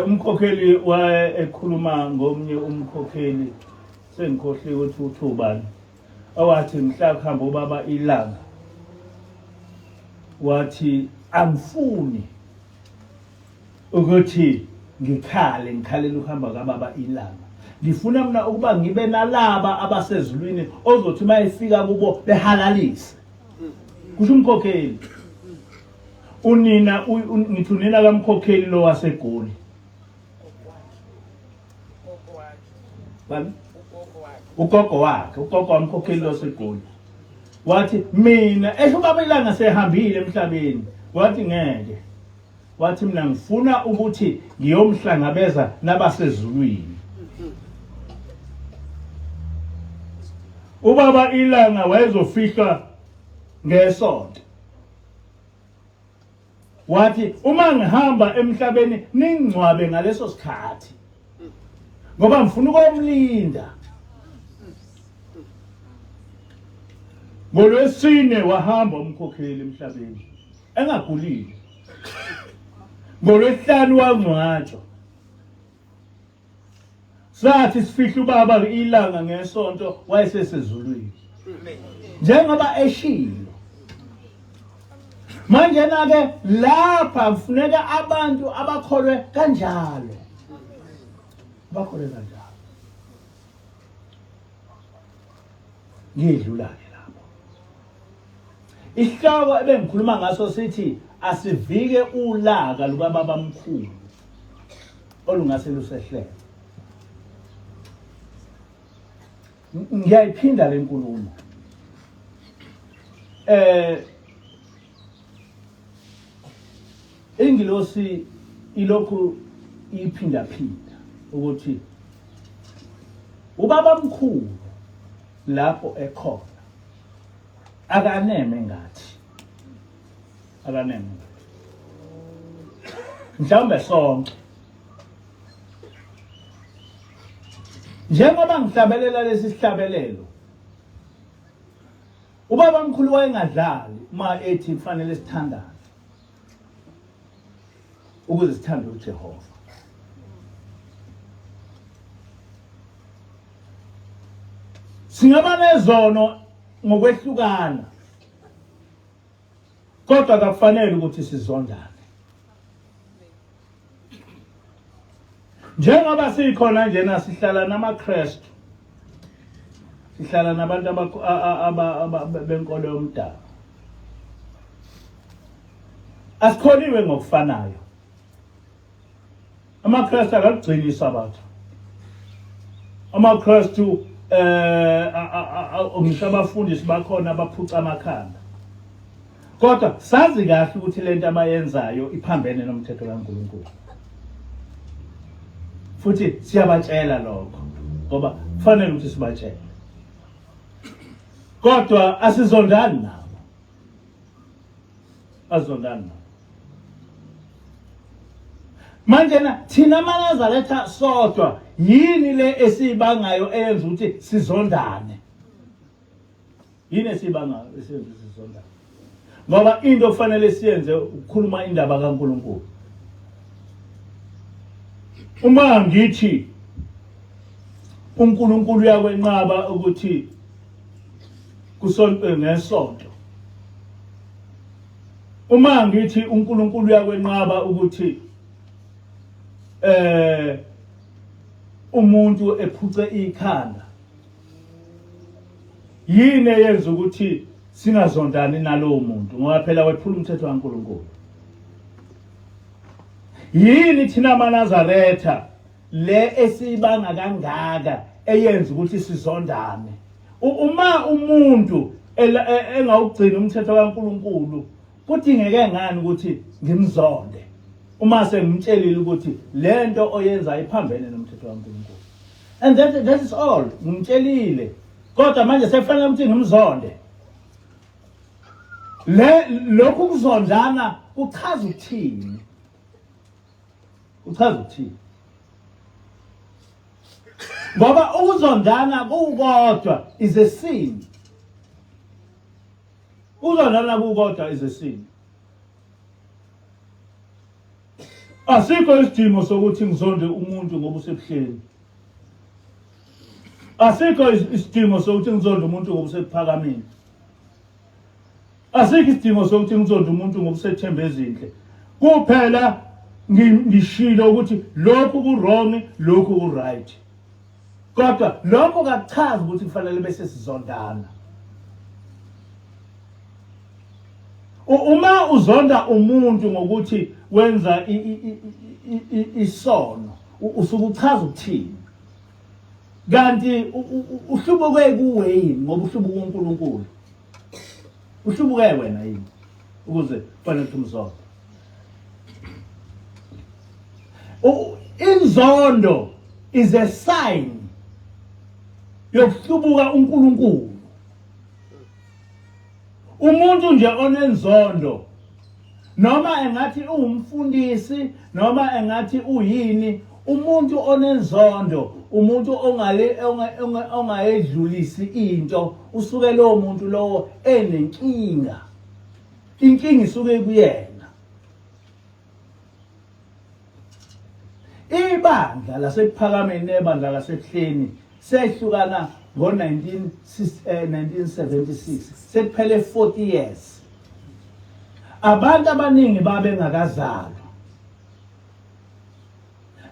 Umkhokheli ekhuluma ngomnye umkhokheli, sengikhohle ukuthi uthubani, owathi mhla kuhamba ubaba ilanga, wathi angifuni ukuthi ngikhalele ukuhamba kababa ilanga, ngifuna mina ukuba ngibe nalaba abasezulwini ozothi mayefika kubo behalalise. Kusho umkhokheli. Unina ngithi unina kamkhokheli lo waseGoli. Ugogo wamkhokheli lo waseGoli. Wathi mina ubaba ilanga sehambile emhlabeni. Wathi ngeke. Wathi mina ngifuna ukuthi ngiyomhlangabeza nabasezulwini. Ubaba ilanga wayezofihla ngesonto. Wathi uma ngihamba emhlabeni ningcwabe ngaleso sikhathi, ngoba ngifuna ukumlinda. NgoLwesine wahamba umkhokheli emhlabeni engagulile. NgoLwesihlanu wangcwatshwa. Sathi sifihla ubaba ilanga ngesonto wayesesezulwini. Njengoba eshilo. Manje ke lapha kufuneka abantu abakholwe kanjalo. Bakholwe kanjalo. Ngidlula ke lapho. Isihloko ebengikhuluma ngaso sithi asivike ulaka lukababa mkhulu olungase lusehlele. Ngiyayiphinda le nkulumo. Ingilosi ilokhu iphinda ukuthi ubaba mkhulu lapho ekhona akaneme ngathi. Mhlawumbe sonke njengoba ngihlabelela lesi sihlabelelo, ubaba mkhulu wayengadlali uma ethi kufanele sithandane ukuze sithande uJehova. Singaba nezono ngokwehlukana, kodwa akufanele ukuthi sizondane. Njengoba sikhona njena sihlala namaKristu, sihlala nabantu benkolo yomdabu, asikholiwe ngokufanayo. AmaKristu akagcini isabatha. AmaKristu ngisho abafundisi bakhona abaphuca amakhanda. Kodwa sazi kahle ukuthi lento abayenzayo iphambene nomthetho kaNkulunkulu. Futhi siyabatshela lokho ngoba kufanele ukuthi sibatshele. Kodwa asizondani nabo. Azondani nabo. Manje thina amaNazaretha sodwa yini le esibangayo eyenza ukuthi sizondane? Yini esibangayo esenza sizondane? Ngoba into okufanele siyenze ukukhuluma indaba kaNkulunkulu. Uma ngithi uNkulunkulu uyakwenqaba ukuthi kusonto ngesonto. Uma ngithi uNkulunkulu uyakwenqaba ukuthi umuntu ephuce ikhanda, yini eyenza ukuthi singazondani nalowo muntu ngoba phela wephula umthetho kaNkulunkulu? Yini thina amaNazaretha le esibanga kangaka eyenza ukuthi sizondane? Uma umuntu engawugcina umthetho kaNkulunkulu, kudingeke ngani ukuthi ngimzonde? uma sengimtshelile ukuthi lento oyenza iphambene nomthetho kaNkulunkulu. And that is all. Ngimtshelile. Kodwa manje sekufanele ukuthi ngimzonde. Lokhu kuzondana kuchaza ukuthini? Kuchaza ukuthini? Ngoba ukuzondana kukodwa is a sin. Ukuzondana kukodwa is a sin. Asikho isidingo sokuthi ngizonde umuntu ngoba usebuhleni. Asikho isidingo sokuthi ngizonde umuntu ngoba usephakameni. Asikho isidingo sokuthi ngizonde umuntu ngoba usethembe ezinhle. Kuphela ngishilo ukuthi lokhu ku wrong, lokhu ku right. Kodwa lokho kachazi ukuthi kufanele bese sizondana. Uma uzonda umuntu ngokuthi wenza isono, usukuchaza ukuthini? Kanti uhlubuke kuwe yini ngoba uhlubuka uNkulunkulu? Uhlubuke wena yini ukuze kufanele umzonde? Inzondo is a sign yokuhlubuka uNkulunkulu. Umuntu nje onenzondo noma engathi umfundisi noma engathi uyini, umuntu onenzondo, umuntu ongayedlulisi into, usuke lo muntu lowo enenkinga. Inkinga isuke kuyena. Ibandla lasephakameni nebandla lasebuhleni sehlukana ngo-1976, sekuphele 40 years. Abantu abaningi babe ngakazalwa.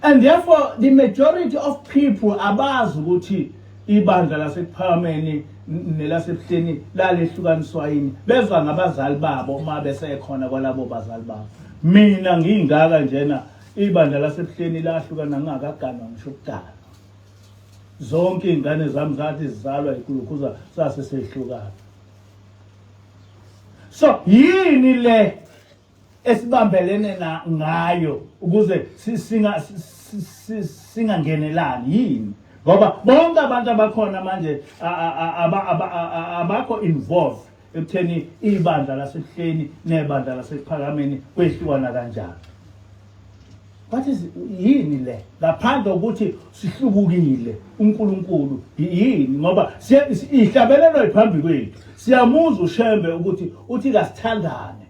And therefore the majority of people abazi ukuthi ibandla lasephakameni nelasebuhleni lalehlukaniswa yini. Bezwa ngabazali babo uma besekhona kwalabo bazali babo. Mina ngingaka njena ibandla lasebuhleni lahlukana ngingakaganwa ngisho ukudala. Zonke ingane zami zathi zizalwa ikhulukuza sasesehlukana. So yini le esibambelene ngayo ukuze singangenelani yini? Ngoba bonke abantu abakhona manje abakho involved ekutheni ibandla lasebuhleni nebandla lasephakameni kwehlukana kanjani. What is yini le? Ngaphandle ukuthi sihlubukile uNkulunkulu yini ngoba ihlabelelo iphambi kwethu. Siyamuza uShembe ukuthi uthi kasithandane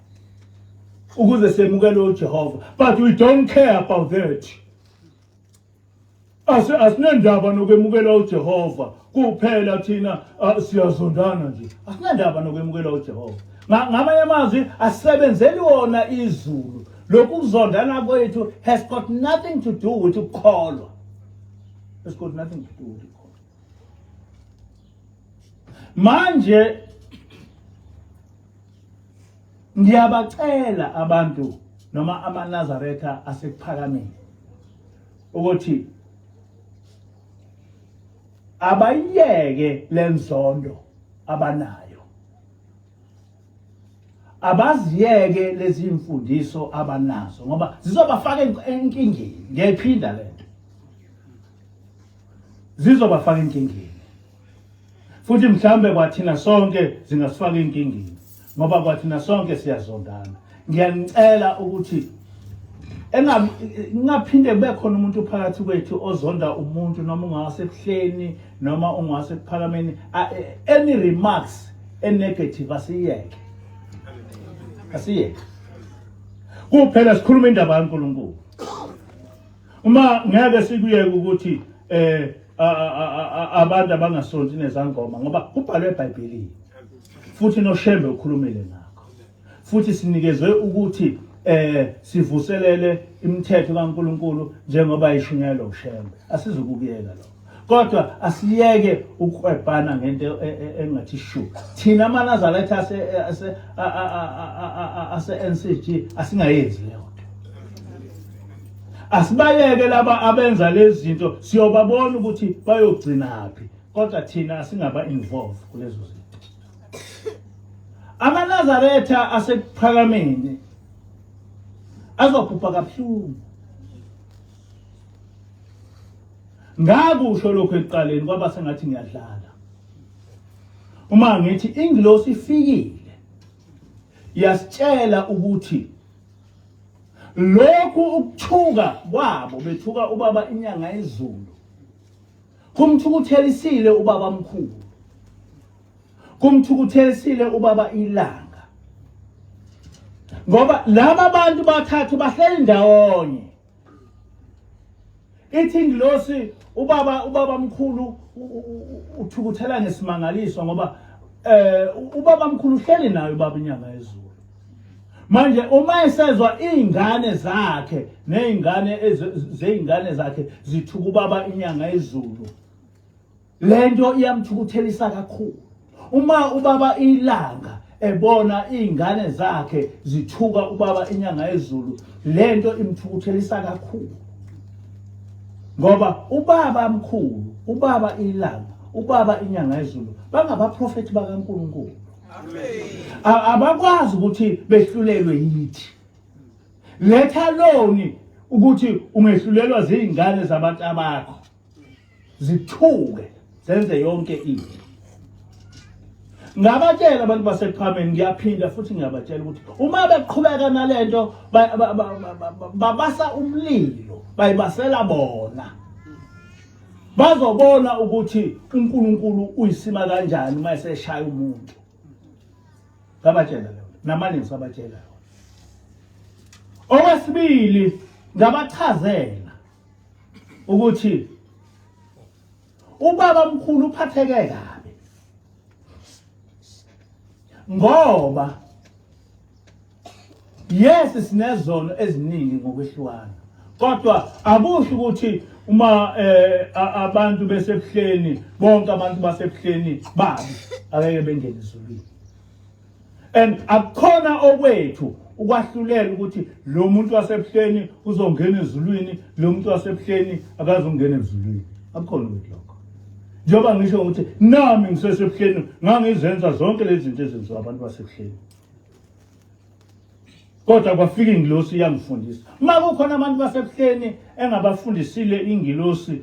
ukuze semukele uJehova, but we don't care about that. Asinendaba nokwemukela uJehova kuphela thina siyazondana nje. Asinendaba nokwemukela uJehova. Ngamanye amazwi asebenzeli wona izulu. Lokhu kuzondana kwethu has got nothing to do with ukukholwa. Has got nothing to do with ukukholwa. Manje ngiyabacela abantu noma amaNazaretha asephakameni ukuthi abayeke lenzondo abanayo. Abaziyeke lezi imfundiso abanazo ngoba zizobafaka enkingeni. Ngiyayiphinda lento. Zizobafaka enkingeni. Futhi mhlambe kwathina sonke zingasifaka enkingeni ngoba kwathina sonke siyazondana. Ngiyanicela ukuthi engaphinde kube khona umuntu phakathi kwethu ozonda umuntu noma ungasebuhleni noma ungasephakameni, any remarks negative asiyeke. Asiyeke. Kuphela sikhuluma indaba kaNkulunkulu. Uma ngeke sikuyeke ukuthi abantu abangasonti nezangoma ngoba kubhalwe eBhayibhelini. Futhi noShembe ukhulumile ngakho. Futhi sinikezwe ukuthi sivuselele imithetho kaNkulunkulu njengoba ishunyayelwa uShembe. Asizukuyeka lokho. Kodwa asiyeke ukuqwebhana ngento engathi shu. Thina amaNazaretha ase NCG asingayenzi leyo nto. Asibayeke laba abenza lezi zinto siyobabona ukuthi bayogcinaphi. Kodwa thina asingaba involved kulezo zinto. AmaNazaretha asephakameni azobhubha kabuhlungu. Ngakusho lokho ekuqaleni kwaba sengathi ngiyadlala. Uma ngithi ingilosi ifikile yasitshela ukuthi lokhu ukuthuka kwabo bethuka ubaba inyanga yezulu kumthukuthelisile ubaba mkhulu, kumthukuthelisile ubaba ilanga, ngoba laba bantu bathathu bahleli ndawonye. Ithi ingilosi ubaba mkhulu uthukuthela ngesimangaliswa ngoba ubaba mkhulu uhleli nayo ubaba inyanga yezulu. Manje uma esezwa izingane zakhe nezingane zezingane zakhe zithuka ubaba inyanga yezulu, lento iyamthukuthelisa kakhulu. Uma ubaba ilanga ebona izingane zakhe zithuka ubaba inyanga yezulu, lento imthukuthelisa kakhulu. Ngoba ubaba mkhulu, ubaba ilanga, ubaba inyanga yezulu bangabaprofeti bakaNkulunkulu. Abakwazi ukuthi behlulelwe yithi. Let alone ukuthi ungehlulelwa zingane zabantu abakho zithuke zenze yonke into. Ngabatshela abantu basePhameni, ngiyaphinda futhi ngiyabatshela ukuthi uma beqhubeka nalento babasa umlilo, bayibasela bona. Bazobona ukuthi uNkulunkulu uyisima kanjani uma eseshaya umuntu. Ngabatshela leyo, namanje ngisabatshela. Okwesibili, ngabachazela ukuthi ubaba mkhulu uphatheke kabi, ngoba yes sinezono eziningi ngokwehlukana, kodwa akusho ukuthi uma abantu besebuhleni bonke abantu basebuhleni babi akeke bengene ezulwini. And akukhona okwethu ukwahlulela ukuthi lo muntu wasebuhleni uzongena ezulwini, lo muntu wasebuhleni akazongena ezulwini. Akukhona okwethu lokho. Njengoba ngisho ukuthi nami ngisesebuhleni ngangizenza zonke lezi zinto ezenziwa abantu basebuhleni, kodwa kwafika ingilosi yangifundisa. Uma kukhona abantu basebuhleni engabafundisile ingilosi,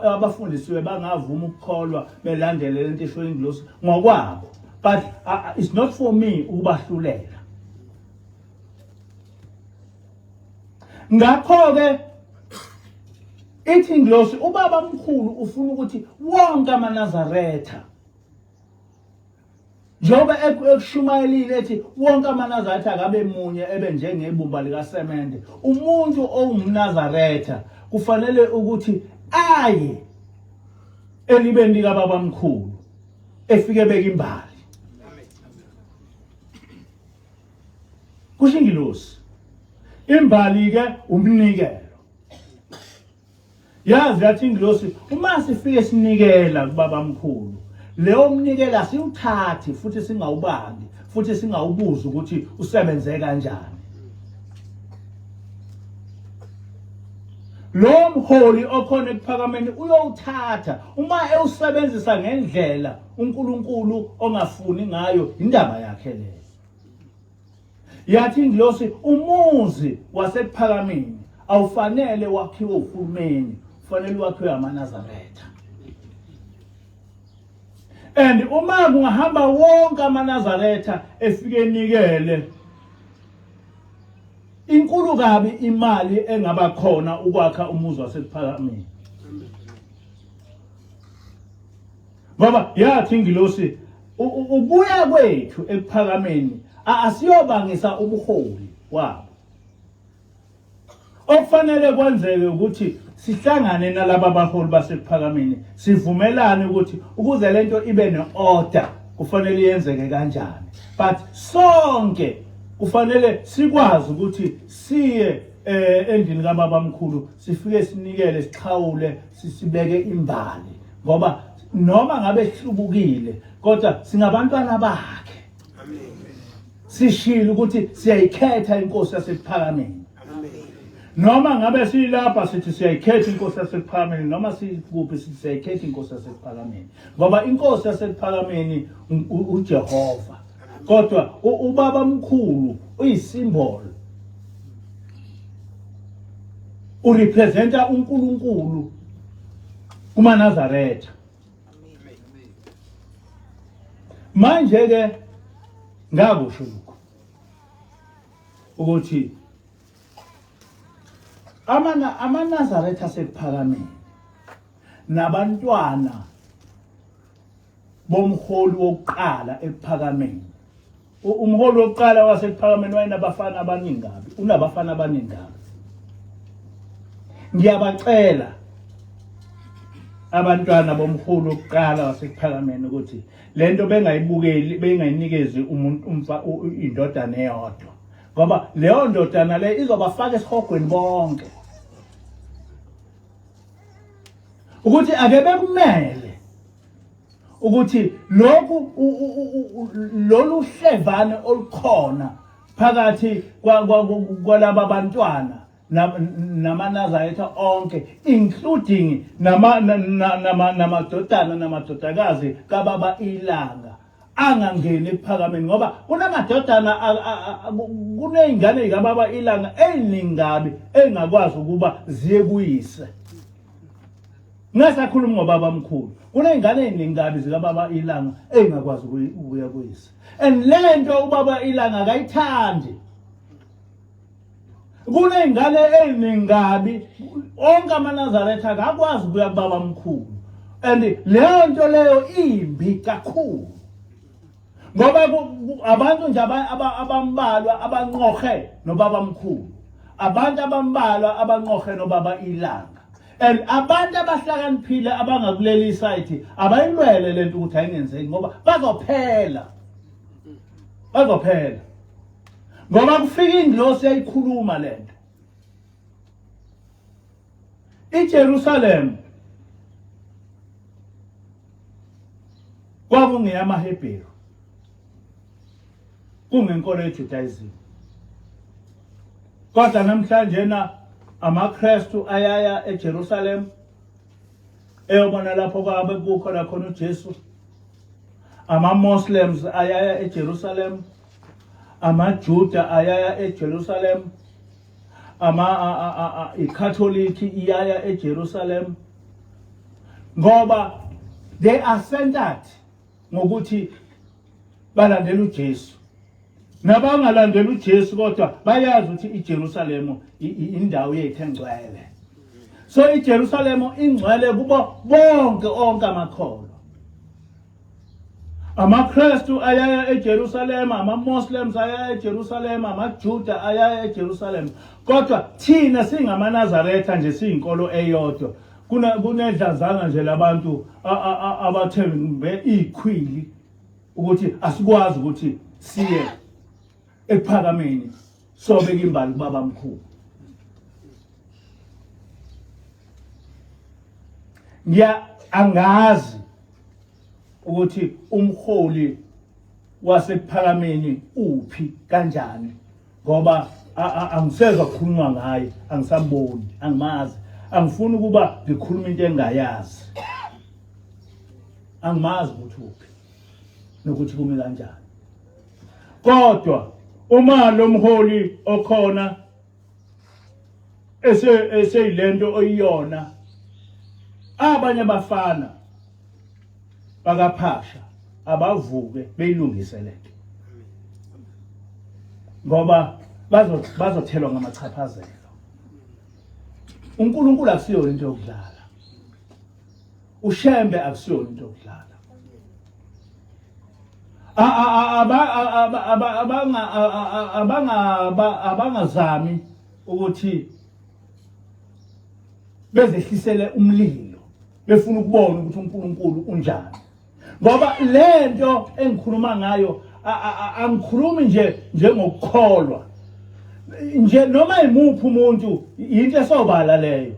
abafundisiwe bangavuma ukukholwa belandele lento esho ingilosi ngokwabo, but it's not for me ukubahlulela. Ngakho-ke ithi ingilosi ubaba mkhulu ufuna ukuthi wonke amaNazaretha, njengoba ekushumayelile ethi wonke amaNazaretha akabe munye ebe njengebumba likasemende, umuntu owumNazaretha kufanele ukuthi aye elibeni likababa mkhulu efike beka imbali. Kusho ingilosi imbali-ke umnikelo. Yazi yathi ingilosi uma sifike sinikela kubaba mkhulu, leyo mnikela siwuthathi futhi singawubambi futhi singawubuza ukuthi usebenze kanjani. Lo mholi okhona ePhakameni uyowuthatha uma ewusebenzisa ngendlela uNkulunkulu ongafuni ngayo, indaba yakhe leyo. Yathi ingilosi umuzi wasePhakameni awufanele wakhiwe uhulumeni, kufanele wakhiwe amaNazaretha. And uma kungahamba wonke amaNazaretha efike enikele, inkulu kabi imali engaba khona ukwakha umuzi wasePhakameni. Ngoba yathi ingilosi ubuya kwethu ePhakameni asiyobangisa ubuholi wabo. Okufanele kwenzeke ukuthi sihlangane nalabo baholi basePhakameni, sivumelane ukuthi ukuze lento ibe neorder kufanele yenzeke kanjani. But sonke kufanele sikwazi ukuthi siye endlini kaBaba mkhulu, sifike sinikele, siqhawule, sibeke imbali, ngoba noma ngabe sihlubukile kodwa singabantwana bakhe. Sishilo ukuthi siyayikhetha inkosi yasePhakameni. Noma ngabe silapha sithi siyayikhetha inkosi yasePhakameni, noma sikuphi sithi siyayikhetha inkosi yasePhakameni, ngoba inkosi yasePhakameni uJehova. Kodwa ubaba mkhulu uyisimbolo urepresenta uNkulunkulu kumaNazaretha. Manje ke ngakusho lokho ukuthi amaNazaretha asephakameni nabantwana bomholi wokuqala ephakameni. Umholi wokuqala wasephakameni wayenabafana abaningi kabi, unabafana abaningi kabi. Ngiyabacela abantwana bomholi wokuqala wasephakameni ukuthi lento bengayibukeli, bengayinikezi umuntu indodana eyodwa, ngoba leyo ndodana le izobafaka esihogweni bonke, ukuthi ake bekumele ukuthi lokhu lolu hlevane olukhona phakathi kwalaba bantwana namaNazaretha onke, including namadodana namadodakazi kababa ilanga, angangeni ephakameni, ngoba kunamadodana kuney'ngane zikababa ilanga eziningabi engakwazi ukuba ziye kuyise. Ngasakhuluma ngobaba mkhulu, kuney'ngane eziningabi zikababa ilanga engakwazi ukuya kuyise, and lento ubaba ilanga akayithandi. Kuney'ngane eziningabi onke amaNazaretha akakwazi ukuya kubaba mkhulu, and leyo nto leyo imbi kakhulu, ngoba abantu nje abambalwa abanqohe nobaba mkhulu, abantu abambalwa abanqohe nobaba ilanga, and abantu abahlakaniphile abangakuleli site abayilwele lento ukuthi ayingenzeki, ngoba bazophela ngoba kufika ingilosi yayikhuluma lento. iJerusalem kwakungeyamaHebheru, kungenkolo yeJudaism, kodwa namhlanje amaKristu ayaya eJerusalem eyobona lapho kwabe kukhona khona uJesu. Ama-Muslims ayaya eJerusalem, amaJuda ayaya eJerusalem, iKatholiki iyaya eJerusalem, ngoba they are centered ngokuthi balandela uJesu. Nabangalandela uJesu kodwa bayazi ukuthi iJerusalem indawo yethu engcwele. So iJerusalem ingcwele kubo bonke amakholwa. AmaKristu ayaya eJerusalem, ama-Muslims ayaya eJerusalem, amaJuda ayaya eJerusalem. Kodwa thina singamaNazaretha nje siyinkolo eyodwa. Kunedlazana nje labantu abathembe ikhwili ukuthi asikwazi ukuthi siye ephakameni sobeka imbali kubaba mkhulu. Angazi ukuthi umholi wasephakameni uphi kanjani, ngoba angisezwa ukukhuluma ngaye, angisamboni, angimazi, angifuni ukuba ngikhuluma into engayazi, angimazi ukuthi uphi nokuthi kume kanjani. Kodwa uma lo mholi okhona eseyilento oyiyona, abanye abafana bakaphasha abavuke beyilungise lento, ngoba bazothelwa ngamachaphazelo. uNkulunkulu akusiyo into yokudlala, ushembe akusiyo into yokudlala. Abangazami ukuthi bezehlisele umlilo befuna ukubona ukuthi uNkulunkulu unjani, ngoba lento engikhuluma ngayo angikhulumi nje ngokukholwa nje, noma imuphi umuntu into esobala leyo,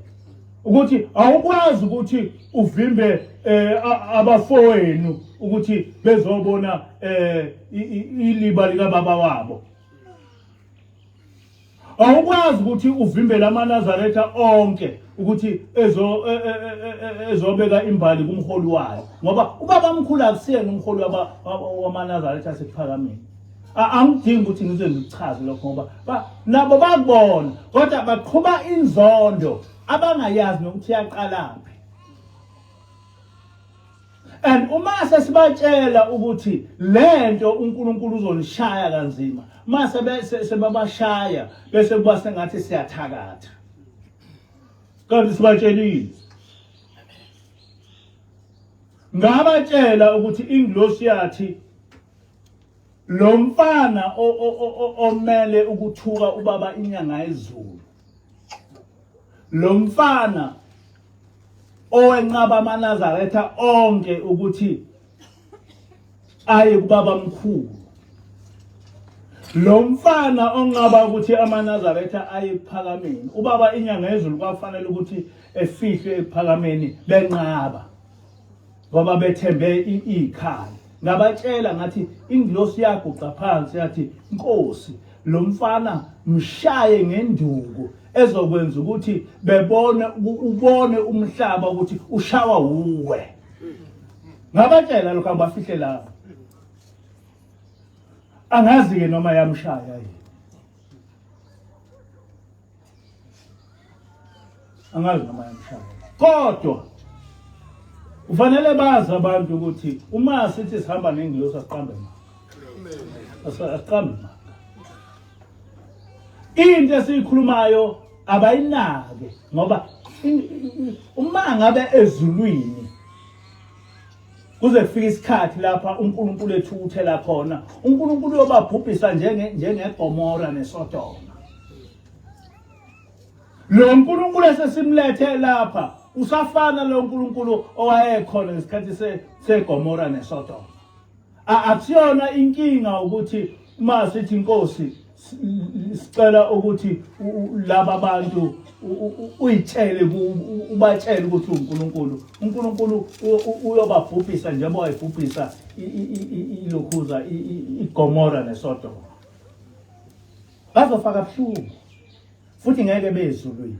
ukuthi awukwazi ukuthi uvimbe abafowenu ukuthi bezobona iliba lika baba wabo. Awukwazi ukuthi uvimbele amaNazaretha onke ukuthi ezobeka imbali kumholi wayo, ngoba ubaba mkhulu akusiyena umholi wamaNazaretha asephakameni. angidingi ukuthi ngize ngichaze lokho ngoba nabo bakubona kodwa baqhuba inzondo abangayazi nokuthi yaqalaphi. And uma sesibatshela ukuthi lento uNkulunkulu uzolishaya kanzima, mase sebabashaya bese kuba sengathi siyathakatha. Kanti sibatshelile. Ngabatshela ukuthi ingilosi yathi lo mfana omele ukuthuka ubaba inyanga ezulu. Lo mfana owenqaba amaNazaretha onke ukuthi aye kubaba mkhulu. Lo mfana onqaba ukuthi amaNazaretha aye ephakameni. Ubaba inyanga ezulu kwafanele ukuthi efihle ephakameni benqaba. Ngoba bethembe ikhaya. Ngabatshela ngathi ingilosi yaguqa phansi yathi Nkosi lo mfana mshaye ngenduku ezokwenza ukuthi ubone umhlaba ukuthi ushawa uwe. Ngabatshela lokho abafihle la. Angazi ke noma yamshaya yini. Angazi noma yamshaya. Kodwa ufanele bazi abantu ukuthi uma sithi sihamba nengilosi asiqambe maka. Asiqambe maka. Into esikhulumayo abayinake ngoba uma ngabe ezulwini kuze kufika isikhathi lapha uNkulunkulu ethukuthela khona, uNkulunkulu uyobabhubhisa njengeGomora neSodoma. Lo uNkulunkulu esesimlethe lapha usafana lo uNkulunkulu owayekhona ngesikhathi seGomora neSodoma. Akusiyona inkinga ukuthi uma sithi Nkosi sicela ukuthi laba bantu uyitshele ubatshele ukuthi uNkulunkulu uyobabhubhisa njengoba wayebhubhisa ilokhuza iGomora neSodoma. Bazofaka buhlungu futhi ngeke bezulwini.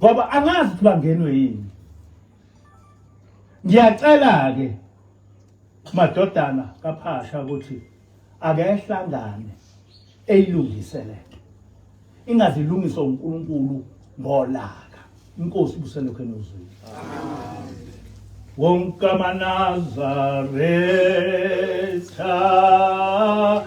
Ngoba angazi ukuthi bangenwe yini. Ngiyacela ke madodana kaPhasha ukuthi akehlangane eyilungiseleke. Ingazilungiswa uNkulunkulu ngolaka. Inkosi ibusele khona uzwini. Amen. Wonke amaNazaretha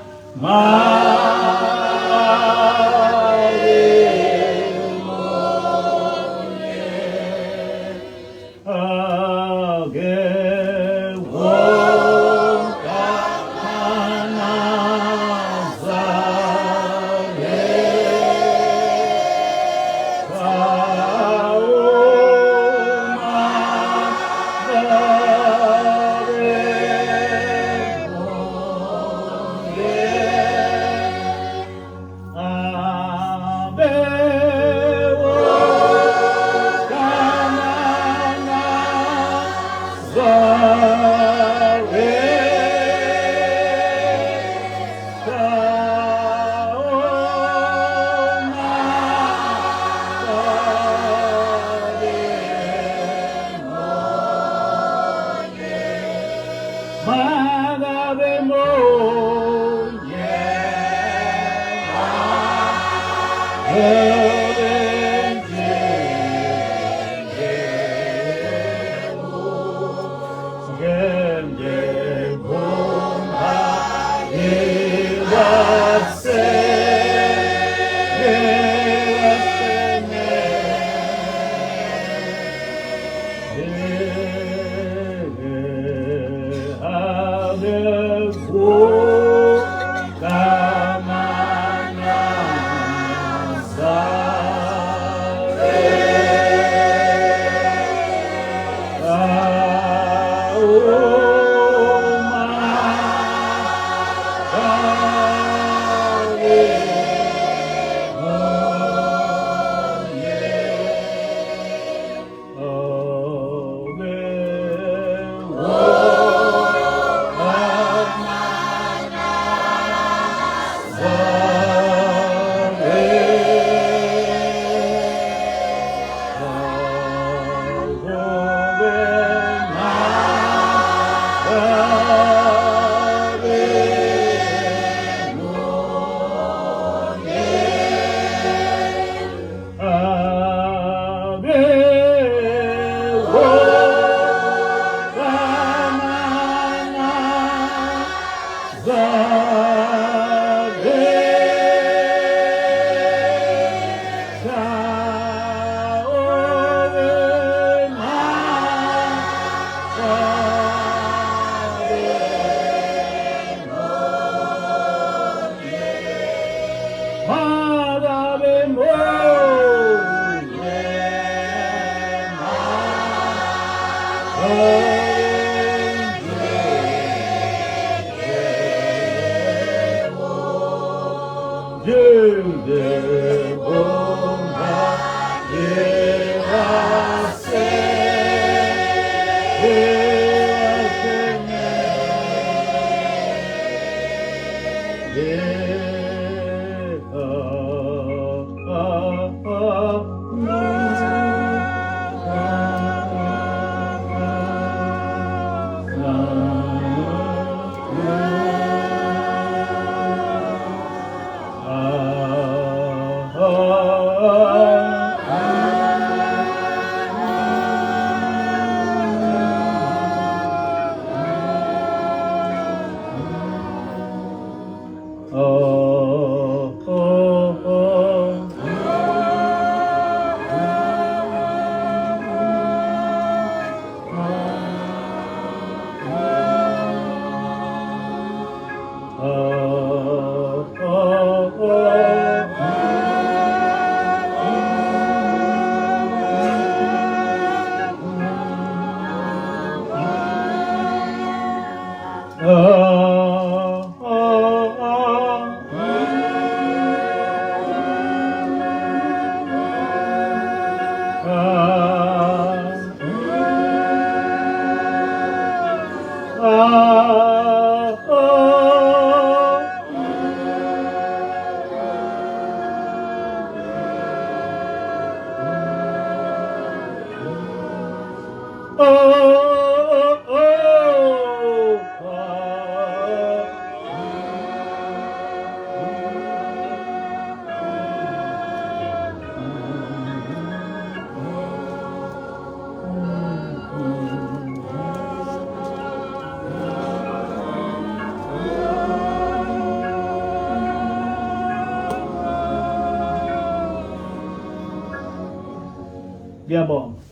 Ngiyabonga.